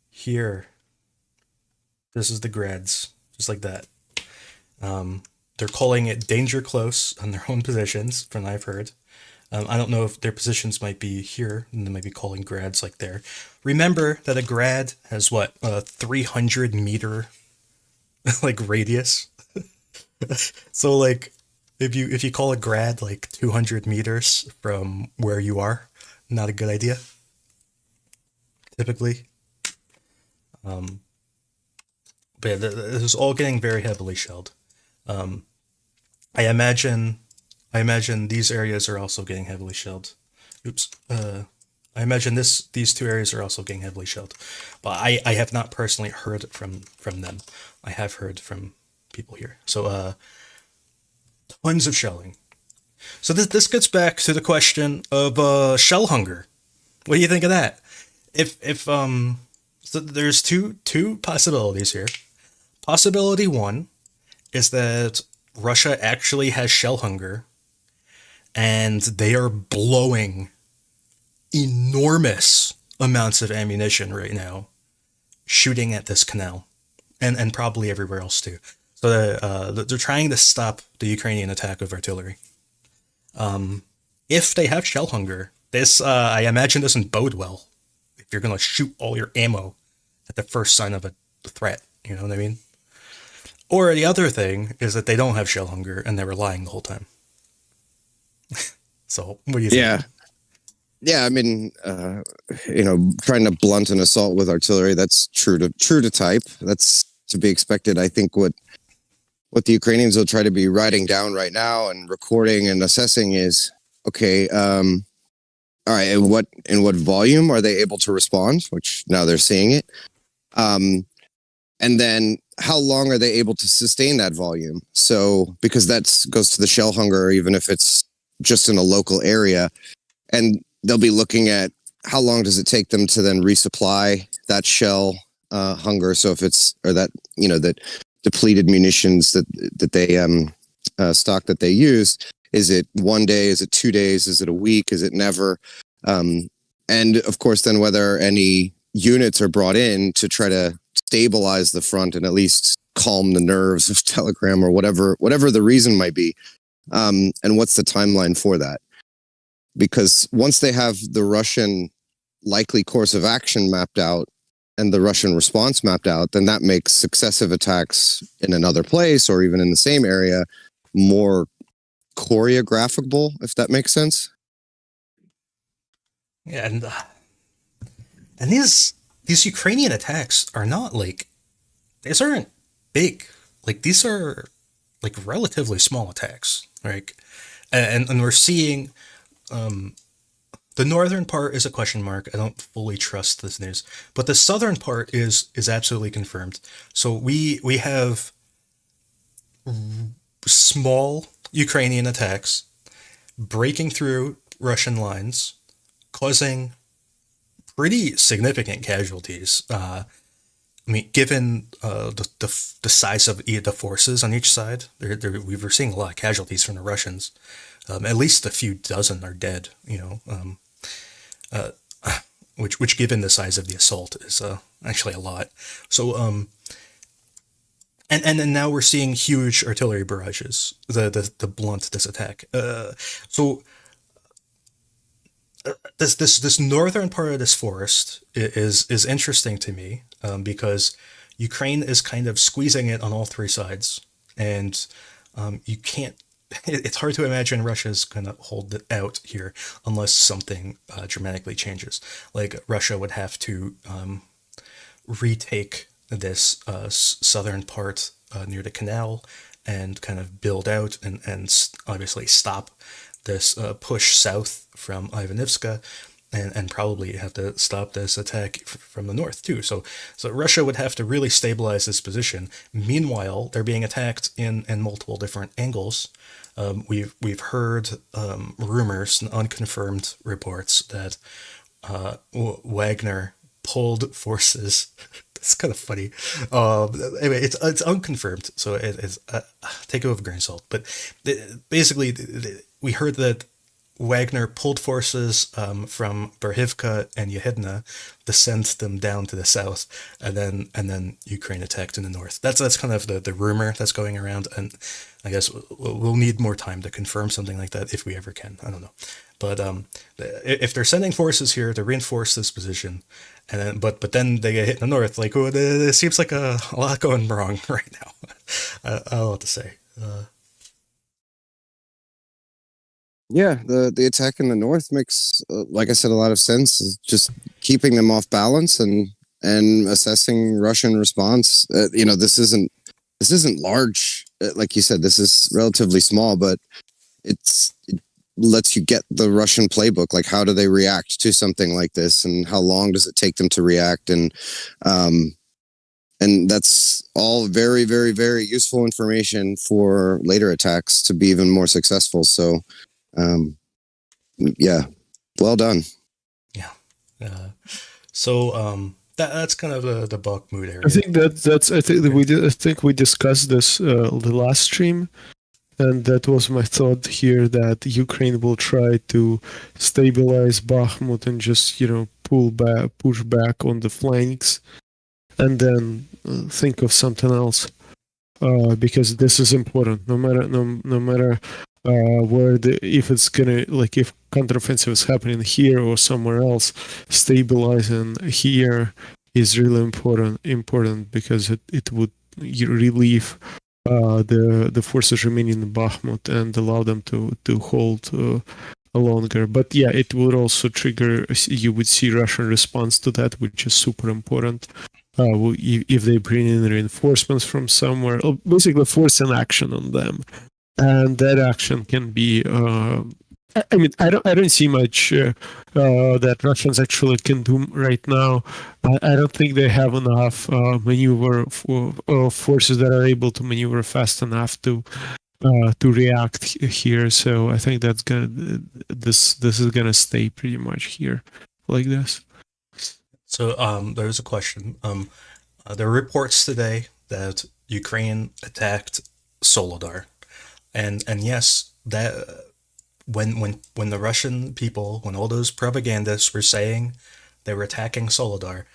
[SPEAKER 2] here. This is the grads, just like that. They're calling it danger close on their own positions, from what I've heard. I don't know if their positions might be here, and they might be calling grads like there. Remember that a grad has what, 300 meter like radius. So like if you call a grad like 200 meters from where you are, not a good idea. Typically. But yeah, this is all getting very heavily shelled. I imagine these areas are also getting heavily shelled. Oops. I imagine these two areas are also getting heavily shelled. But I have not personally heard from them. I have heard from people here. So tons of shelling. So this gets back to the question of shell hunger. What do you think of that? If so there's two possibilities here. Possibility one is that Russia actually has shell hunger, and they are blowing enormous amounts of ammunition right now, shooting at this canal, and probably everywhere else too. So they're trying to stop the Ukrainian attack of artillery. If they have shell hunger, this I imagine doesn't bode well. If you're gonna shoot all your ammo at the first sign of a threat, you know what I mean? Or the other thing is that they don't have shell hunger and they're lying the whole time. So what do you think?
[SPEAKER 5] Yeah. I mean, trying to blunt an assault with artillery, that's true to type. That's to be expected. I think what the Ukrainians will try to be writing down right now and recording and assessing is, okay, all right, in what volume are they able to respond? Which now they're seeing it. And then how long are they able to sustain that volume? So, because that goes to the shell hunger, even if it's just in a local area, and they'll be looking at how long does it take them to then resupply that shell hunger. So if it's or that that depleted munitions that they stock that they use, is it 1 day? Is it 2 days? Is it a week? Is it never? And of course, then whether any units are brought in to try to stabilize the front and at least calm the nerves of Telegram or whatever the reason might be. And what's the timeline for that? Because once they have the Russian likely course of action mapped out and the Russian response mapped out, then that makes successive attacks in another place or even in the same area more choreographable, if that makes sense.
[SPEAKER 2] Yeah, and these Ukrainian attacks are not like, these aren't big. Like, these are like relatively small attacks, right? And we're seeing the northern part is a question mark. I don't fully trust this news, but the southern part is absolutely confirmed. So we have small Ukrainian attacks breaking through Russian lines, causing pretty significant casualties. I mean, given the size of the forces on each side, we were seeing a lot of casualties from the Russians. At least a few dozen are dead. Which given the size of the assault is actually a lot. So and then now we're seeing huge artillery barrages the blunt this attack. So this northern part of this forest is interesting to me, because Ukraine is kind of squeezing it on all three sides, and you can't. It's hard to imagine Russia's gonna hold it out here unless something dramatically changes. Like Russia would have to retake this southern part near the canal and kind of build out and obviously stop this push south from Avdiivka, and probably have to stop this attack from the north too. So Russia would have to really stabilize this position. Meanwhile, they're being attacked in multiple different angles. We've heard rumors and unconfirmed reports that Wagner pulled forces. It's kind of funny. Anyway, it's unconfirmed, so it's take it with a grain of salt. But basically, we heard that Wagner pulled forces from Berhivka and Yehidna to send them down to the south, and then Ukraine attacked in the north. That's kind of the rumor that's going around, and I guess we'll need more time to confirm something like that if we ever can. I don't know, but if they're sending forces here to reinforce this position, and then but then they get hit in the north, like it seems like a lot going wrong right now. I don't know what to say.
[SPEAKER 5] Yeah, the attack in the north makes, like I said, a lot of sense. It's just keeping them off balance and assessing Russian response. This isn't large, like you said. This is relatively small, but it lets you get the Russian playbook. Like, how do they react to something like this, and how long does it take them to react? And that's all very, very, very useful information for later attacks to be even more successful. So. Yeah, well done.
[SPEAKER 2] Yeah. So that's kind of the Bakhmut area.
[SPEAKER 4] I think that's. I think we discussed this the last stream, and that was my thought here, that Ukraine will try to stabilize Bakhmut and just push back on the flanks, and then think of something else, because this is important. No matter. If it's gonna, like, if counteroffensive is happening here or somewhere else, stabilizing here is really important because it would relieve the forces remaining in Bakhmut and allow them to hold longer. But yeah, it would also trigger, you would see Russian response to that, which is super important. If they bring in reinforcements from somewhere, basically force an action on them. And that action can be. I mean, I don't see much that Russians actually can do right now. I don't think they have enough maneuver forces that are able to maneuver fast enough to react here. So I think that's this is gonna stay pretty much here like this.
[SPEAKER 2] So there's a question. there were reports today that Ukraine attacked Soledar, and yes, that when the Russian people, when all those propagandists were saying they were attacking Soledar,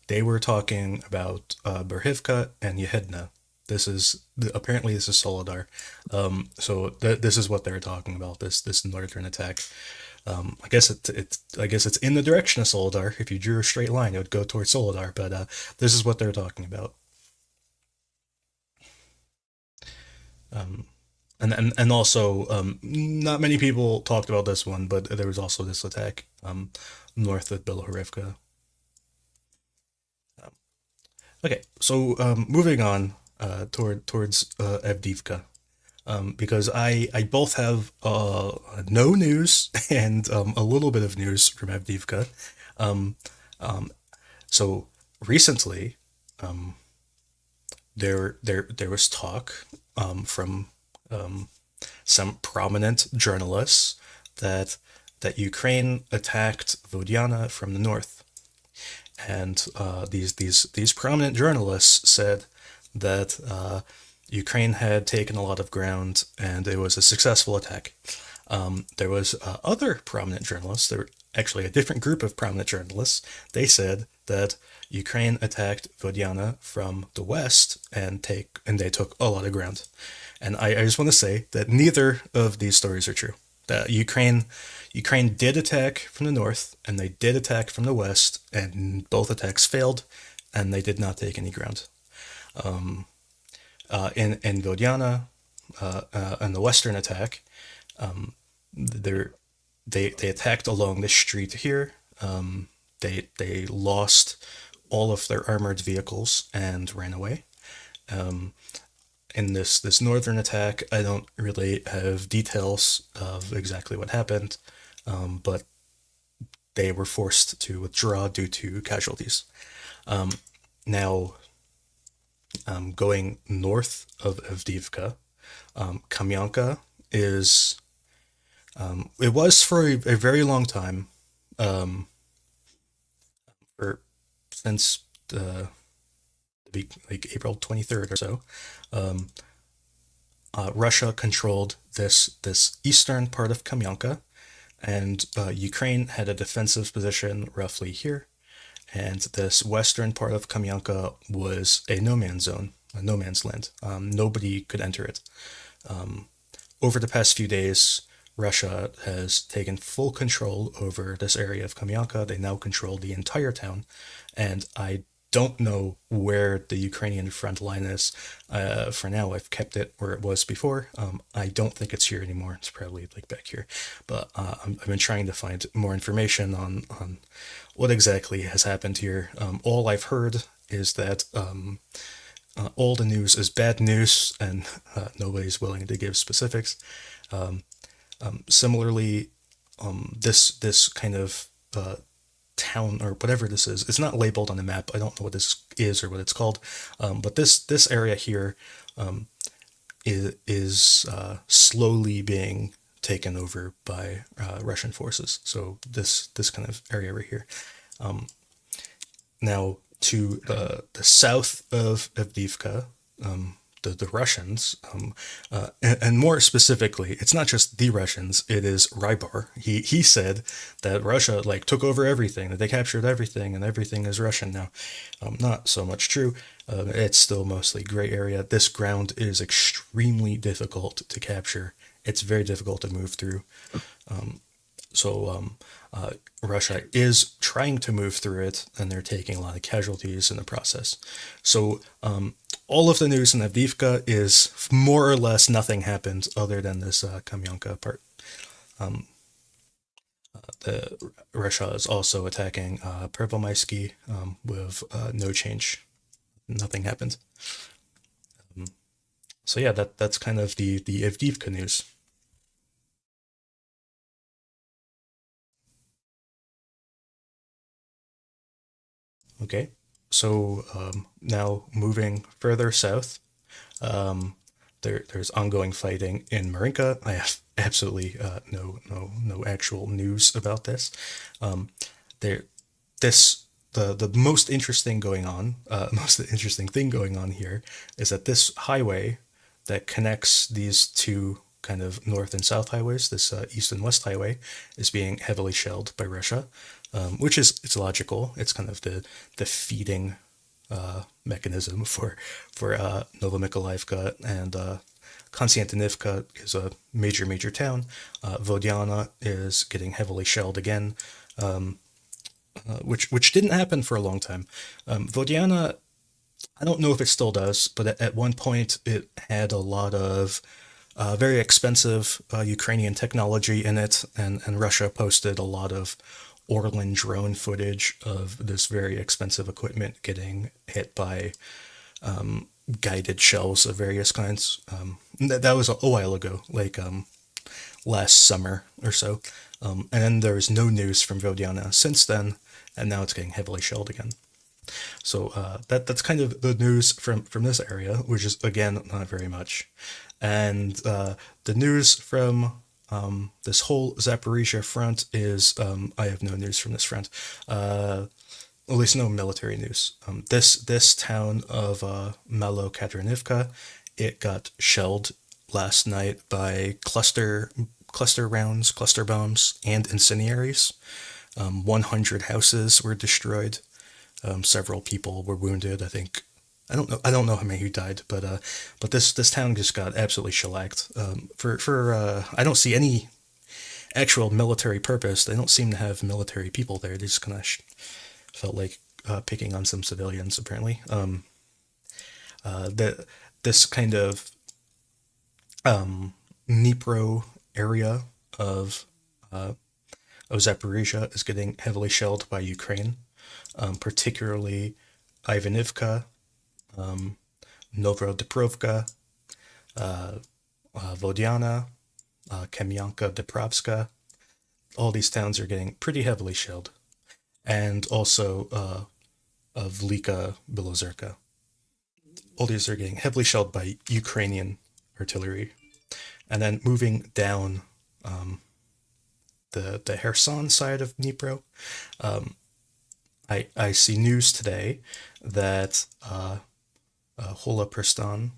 [SPEAKER 2] they were talking about Berhivka and Yehidna. This is apparently this is Soledar. So this is what they're talking about. This northern attack. I guess it's in the direction of Soledar. If you drew a straight line, it would go towards Soledar. But this is what they're talking about. And also, not many people talked about this one, but there was also this attack north of Bilohorivka. Okay, so moving on towards Avdiivka. Because I both have no news and a little bit of news from Avdiivka. So recently, there was talk from some prominent journalists that Ukraine attacked Vodiana from the north, and these prominent journalists said that Ukraine had taken a lot of ground and it was a successful attack. There was other prominent journalists. There were actually a different group of prominent journalists. They said that Ukraine attacked Vodiana from the west and they took a lot of ground. And I just want to say that neither of these stories are true. That Ukraine did attack from the north and they did attack from the west, and both attacks failed, and they did not take any ground. In Vodiana, in the western attack, they attacked along this street here. They lost all of their armored vehicles and ran away. In this northern attack, I don't really have details of exactly what happened, but they were forced to withdraw due to casualties. Now, going north of Avdiivka, Kamyanka is, it was for a very long time, since like April 23rd or so, Russia controlled this eastern part of Kamyanka, and Ukraine had a defensive position roughly here, and this western part of Kamyanka was a no man's zone, a no man's land. Nobody could enter it. Over the past few days, Russia has taken full control over this area of Kamyanka. They now control the entire town, and I don't know where the Ukrainian front line is. For now, I've kept it where it was before. I don't think it's here anymore. It's probably like back here. But I've been trying to find more information on what exactly has happened here. All I've heard is that all the news is bad news, and nobody's willing to give specifics. Similarly, this kind of town or whatever this is, it's not labeled on the map. I don't know what this is or what it's called, but this area here is slowly being taken over by Russian forces. So this kind of area right here. Now to the south of Avdiivka, the Russians, and more specifically, it's not just the Russians, it is Rybar. He said that Russia took over everything, that they captured everything, and everything is Russian now. Not so much true. It's still mostly gray area. This ground is extremely difficult to capture. It's very difficult to move through. So Russia is trying to move through it, and they're taking a lot of casualties in the process. So all of the news in Avdiivka is more or less nothing happened other than this Kamyanka part. Russia is also attacking Pervomaisky with no change. Nothing happened. So yeah, that's kind of the Avdiivka news. Okay, so now moving further south, there's ongoing fighting in Marinka. I have absolutely no actual news about this. The the most interesting most interesting thing going on here is that this highway that connects these two kind of north and south highways, this east and west highway, is being heavily shelled by Russia, which is it's logical. It's kind of the feeding mechanism for Novomykolaiivka, and Konstantinivka is a major town. Vodiana is getting heavily shelled again, which didn't happen for a long time. Vodiana, I don't know if it still does, but at one point it had a lot of very expensive Ukrainian technology in it, and Russia posted a lot of Orlan drone footage of this very expensive equipment getting hit by guided shells of various kinds. That was a while ago, like last summer or so. And then there was no news from Vodiana since then, and now it's getting heavily shelled again. So that's kind of the news from this area, which is again not very much. And the news from this whole Zaporizhzhia front is I have no news from this front. At least no military news. This town of Malo-Kadrinivka, it got shelled last night by cluster rounds, cluster bombs, and incendiaries. 100 houses were destroyed. Several people were wounded. I think I don't know how many who died, but this town just got absolutely shellacked. For I don't see any actual military purpose. They don't seem to have military people there. They just kind of felt like picking on some civilians, apparently. This kind of Dnipro area of Zaporizhzhia is getting heavily shelled by Ukraine, particularly Ivanivka, Novodniprovka, Vodiana, Kamyanka-Dniprovska. All these towns are getting pretty heavily shelled. And also Vlika Bilozerka. All these are getting heavily shelled by Ukrainian artillery. And then moving down the Kherson side of Dnipro, I see news today that Hola Pristan,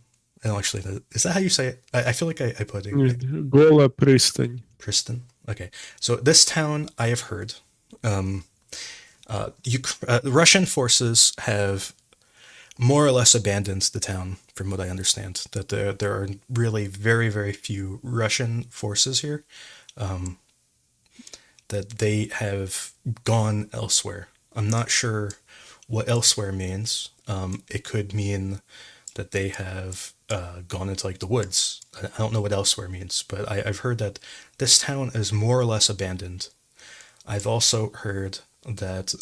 [SPEAKER 2] and actually, is that how you say it? I feel like I put it.
[SPEAKER 4] Gola Pristan.
[SPEAKER 2] Pristan? Okay. So this town, I have heard, Russian forces have more or less abandoned the town, from what I understand. That there are really very, very few Russian forces here. That they have gone elsewhere. I'm not sure what elsewhere means. It could mean that they have gone into like the woods. I don't know what elsewhere means, but I've heard that this town is more or less abandoned. I've also heard that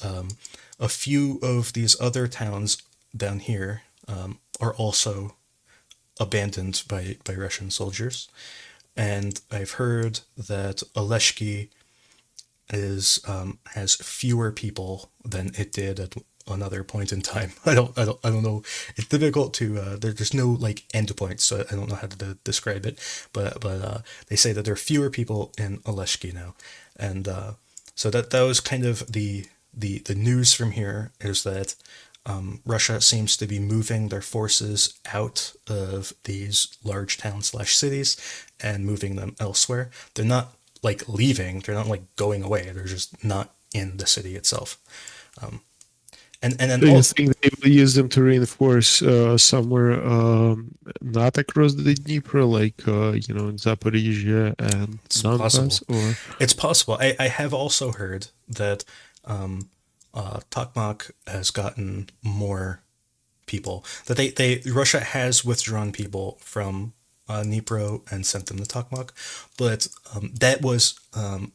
[SPEAKER 2] a few of these other towns down here are also abandoned by Russian soldiers. And I've heard that Oleshki has fewer people than it did at another point in time. I don't know. It's difficult to there's no like endpoint, so I don't know how to describe it. But they say that there are fewer people in Oleshki now, and so that was kind of the news from here is that Russia seems to be moving their forces out of these large towns / cities and moving them elsewhere. They're not like leaving. They're not like going away. They're just not in the city itself. And then
[SPEAKER 4] do you think they will use them to reinforce somewhere not across the Dnieper, like in Zaporizhzhia and Donbass? Or
[SPEAKER 2] it's possible. I have also heard that Tokmak has gotten more people. That Russia has withdrawn people from Dnipro and sent them to Tokmak, but that was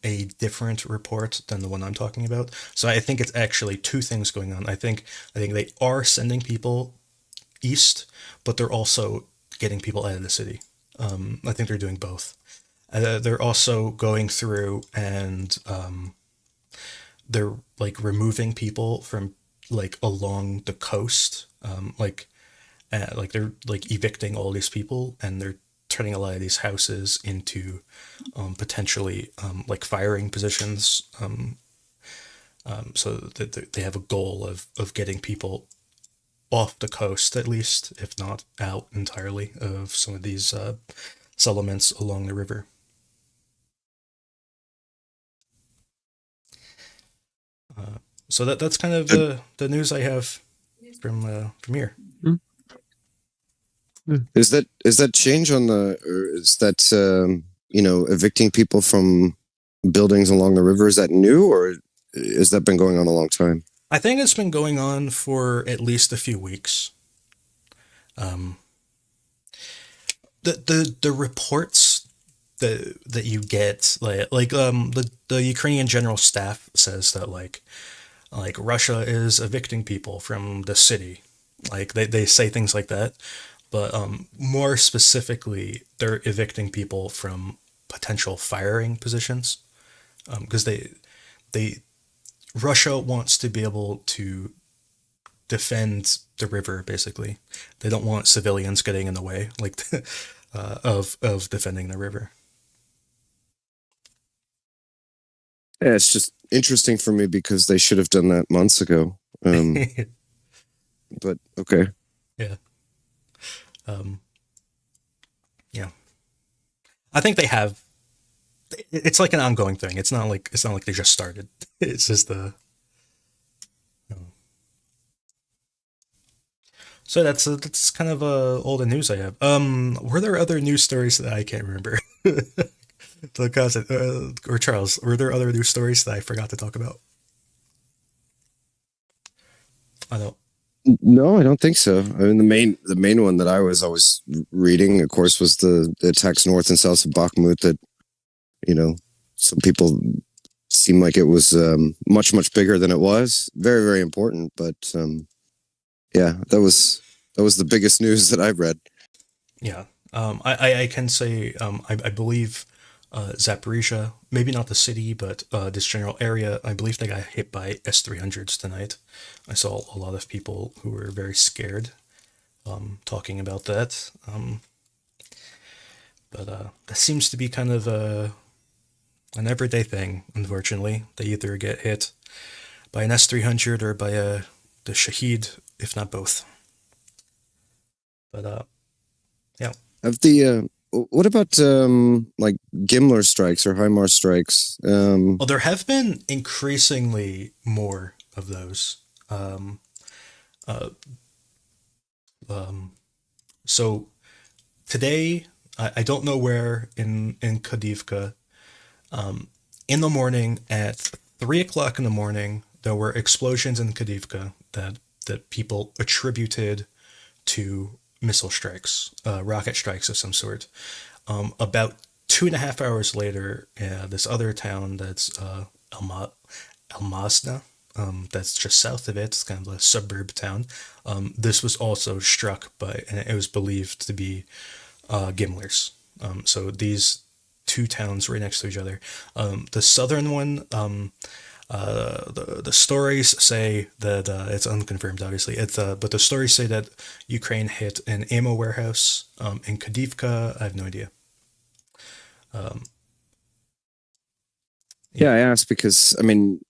[SPEAKER 2] a different report than the one I'm talking about. So I think it's actually two things going on. I think they are sending people east, but they're also getting people out of the city. I think they're doing both. They're also going through and they're like removing people from like along the coast, like they're like evicting all these people, and they're turning a lot of these houses into potentially like firing positions. So that they have a goal of getting people off the coast, at least, if not out entirely, of some of these settlements along the river. So that's kind of the news I have from here.
[SPEAKER 5] Is that change on the, or is that evicting people from buildings along the river? Is that new, or has that been going on a long time?
[SPEAKER 2] I think it's been going on for at least a few weeks. The reports that you get, the Ukrainian general staff says that like Russia is evicting people from the city. Like they say things like that, but more specifically, they're evicting people from potential firing positions, because they Russia wants to be able to defend the river. Basically, they don't want civilians getting in the way, like of defending the river.
[SPEAKER 5] Yeah, it's just interesting for me because they should have done that months ago. But okay.
[SPEAKER 2] Yeah. Yeah. I think they have. It's like an ongoing thing. It's not like they just started. It's just the. So that's kind of all the news I have. Were there other news stories that I can't remember? So, or Charles, were there other news stories that I forgot to talk about? I don't.
[SPEAKER 5] No, I don't think so. I mean, the main one that I was always reading, of course, was the attacks north and south of Bakhmut. That some people seem like it was much bigger than it was. Very, very important, but yeah, that was the biggest news that I've read.
[SPEAKER 2] Yeah. I can say I believe Zaporizhzhia, maybe not the city, but this general area, I believe they got hit by S-300s tonight. I saw a lot of people who were very scared talking about that. But that seems to be kind of an everyday thing, unfortunately. They either get hit by an S-300 or by the Shahid, if not both. But yeah.
[SPEAKER 5] What about like Gimler strikes or HIMARS strikes?
[SPEAKER 2] Well, there have been increasingly more of those. So today, I don't know where in Avdiivka. In the morning at 3 o'clock in the morning, there were explosions in Avdiivka that people attributed to missile strikes, rocket strikes of some sort. About 2.5 hours later, this other town that's Almazna, that's just south of it, it's kind of a suburb town. This was also struck by, and it was believed to be Gimlers. So these two towns right next to each other. The southern one, the stories say that it's unconfirmed, obviously. But the stories say that Ukraine hit an ammo warehouse in Avdiivka. I have no idea.
[SPEAKER 5] Yeah, I asked because I mean,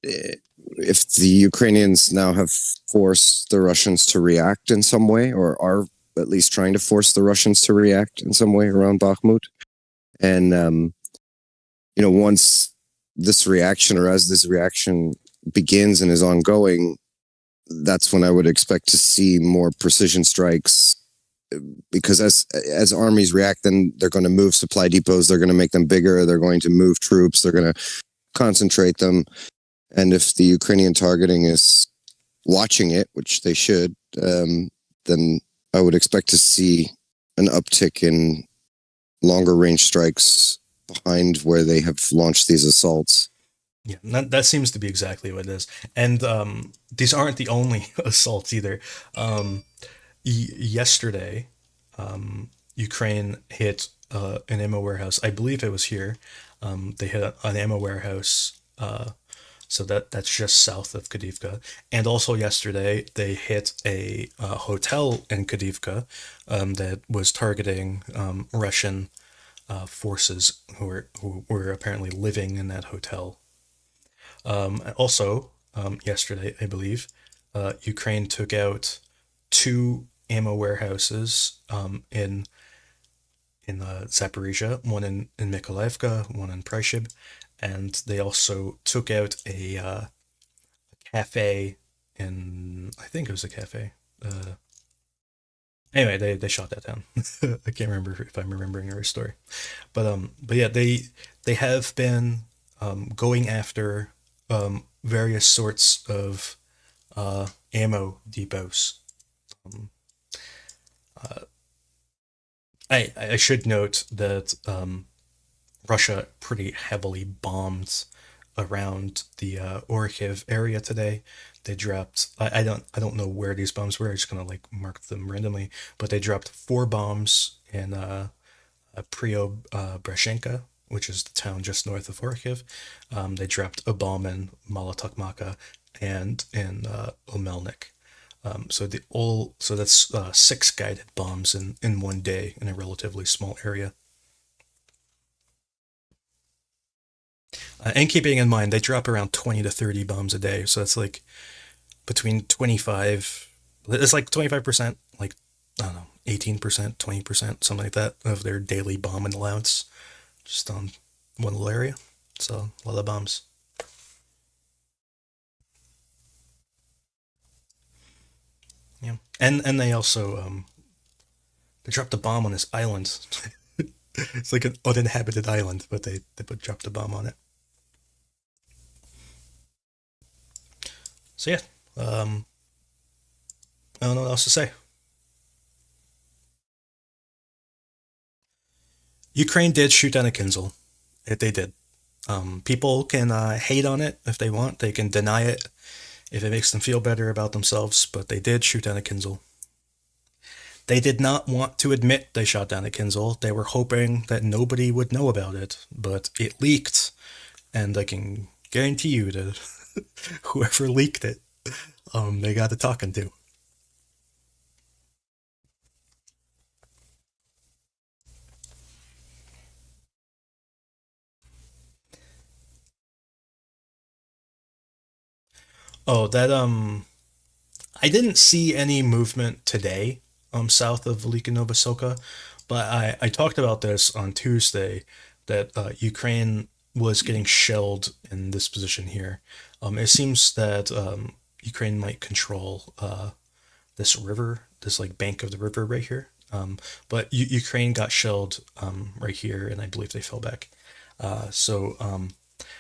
[SPEAKER 5] if the Ukrainians now have forced the Russians to react in some way, or are at least trying to force the Russians to react in some way around Bakhmut, and once this reaction, or as this reaction begins and is ongoing, that's when I would expect to see more precision strikes. Because as armies react, then they're going to move supply depots. They're going to make them bigger. They're going to move troops. They're going to concentrate them. And if the Ukrainian targeting is watching it, which they should, then I would expect to see an uptick in longer range strikes behind where they have launched these assaults.
[SPEAKER 2] Yeah, that seems to be exactly what it is. And these aren't the only assaults either. Yesterday, Ukraine hit an ammo warehouse. I believe it was here. They hit an ammo warehouse. So that's just south of Avdiivka. And also yesterday, they hit a hotel in Avdiivka that was targeting Russian forces who were apparently living in that hotel. Also, yesterday, I believe. Ukraine took out 2 ammo warehouses in Zaporizhzhia, one in Mykolaiivka, one in Pryshib, and they also took out a cafe I think it was a cafe. Anyway, they shot that down. I can't remember if I'm remembering the right story, but yeah, they have been going after various sorts of ammo depots. I should note that Russia pretty heavily bombed around the Orikhiv area today. They dropped. I don't know where these bombs were. I'm just gonna like mark them randomly. But they dropped 4 bombs in Preobrazhenka, which is the town just north of Orikhiv. They dropped a bomb in Molotokmaka and in Omelnik. So that's 6 guided bombs in one day in a relatively small area. And keeping in mind, they drop around 20 to 30 bombs a day. So that's like between 25, it's like 25%, like, I don't know, 18%, 20%, something like that of their daily bombing allowance just on one little area. So a lot of bombs. Yeah. And they also, they dropped a bomb on this island. It's like an uninhabited island, but they dropped a bomb on it. So yeah, I don't know what else to say. Ukraine did shoot down a Kinzel. They did. People can hate on it if they want. They can deny it if it makes them feel better about themselves, but they did shoot down a Kinzel. They did not want to admit they shot down a Kinzel. They were hoping that nobody would know about it, but it leaked, and I can guarantee you that whoever leaked it, they got to talking to. Oh, that I didn't see any movement today south of Velika Novoselka, but I talked about this on Tuesday that Ukraine was getting shelled in this position here. It seems that Ukraine might control this river, this like bank of the river right here. But Ukraine got shelled right here, and I believe they fell back.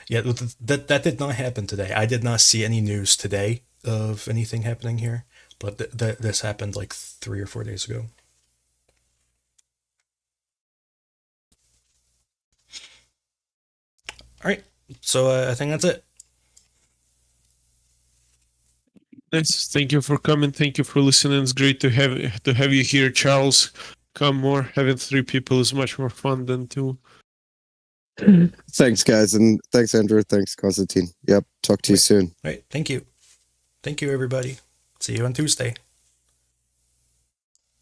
[SPEAKER 2] Yeah, that did not happen today. I did not see any news today of anything happening here, but this happened like 3 or 4 days ago. All right, so I think that's it.
[SPEAKER 4] Nice. Thank you for coming. Thank you for listening. It's great to have you here, Charles. Come more. Having 3 people is much more fun than 2.
[SPEAKER 5] Thanks, guys, and thanks, Andrew. Thanks, Constantine. Yep. Talk to you soon.
[SPEAKER 2] All right, thank you, everybody. See you on Tuesday.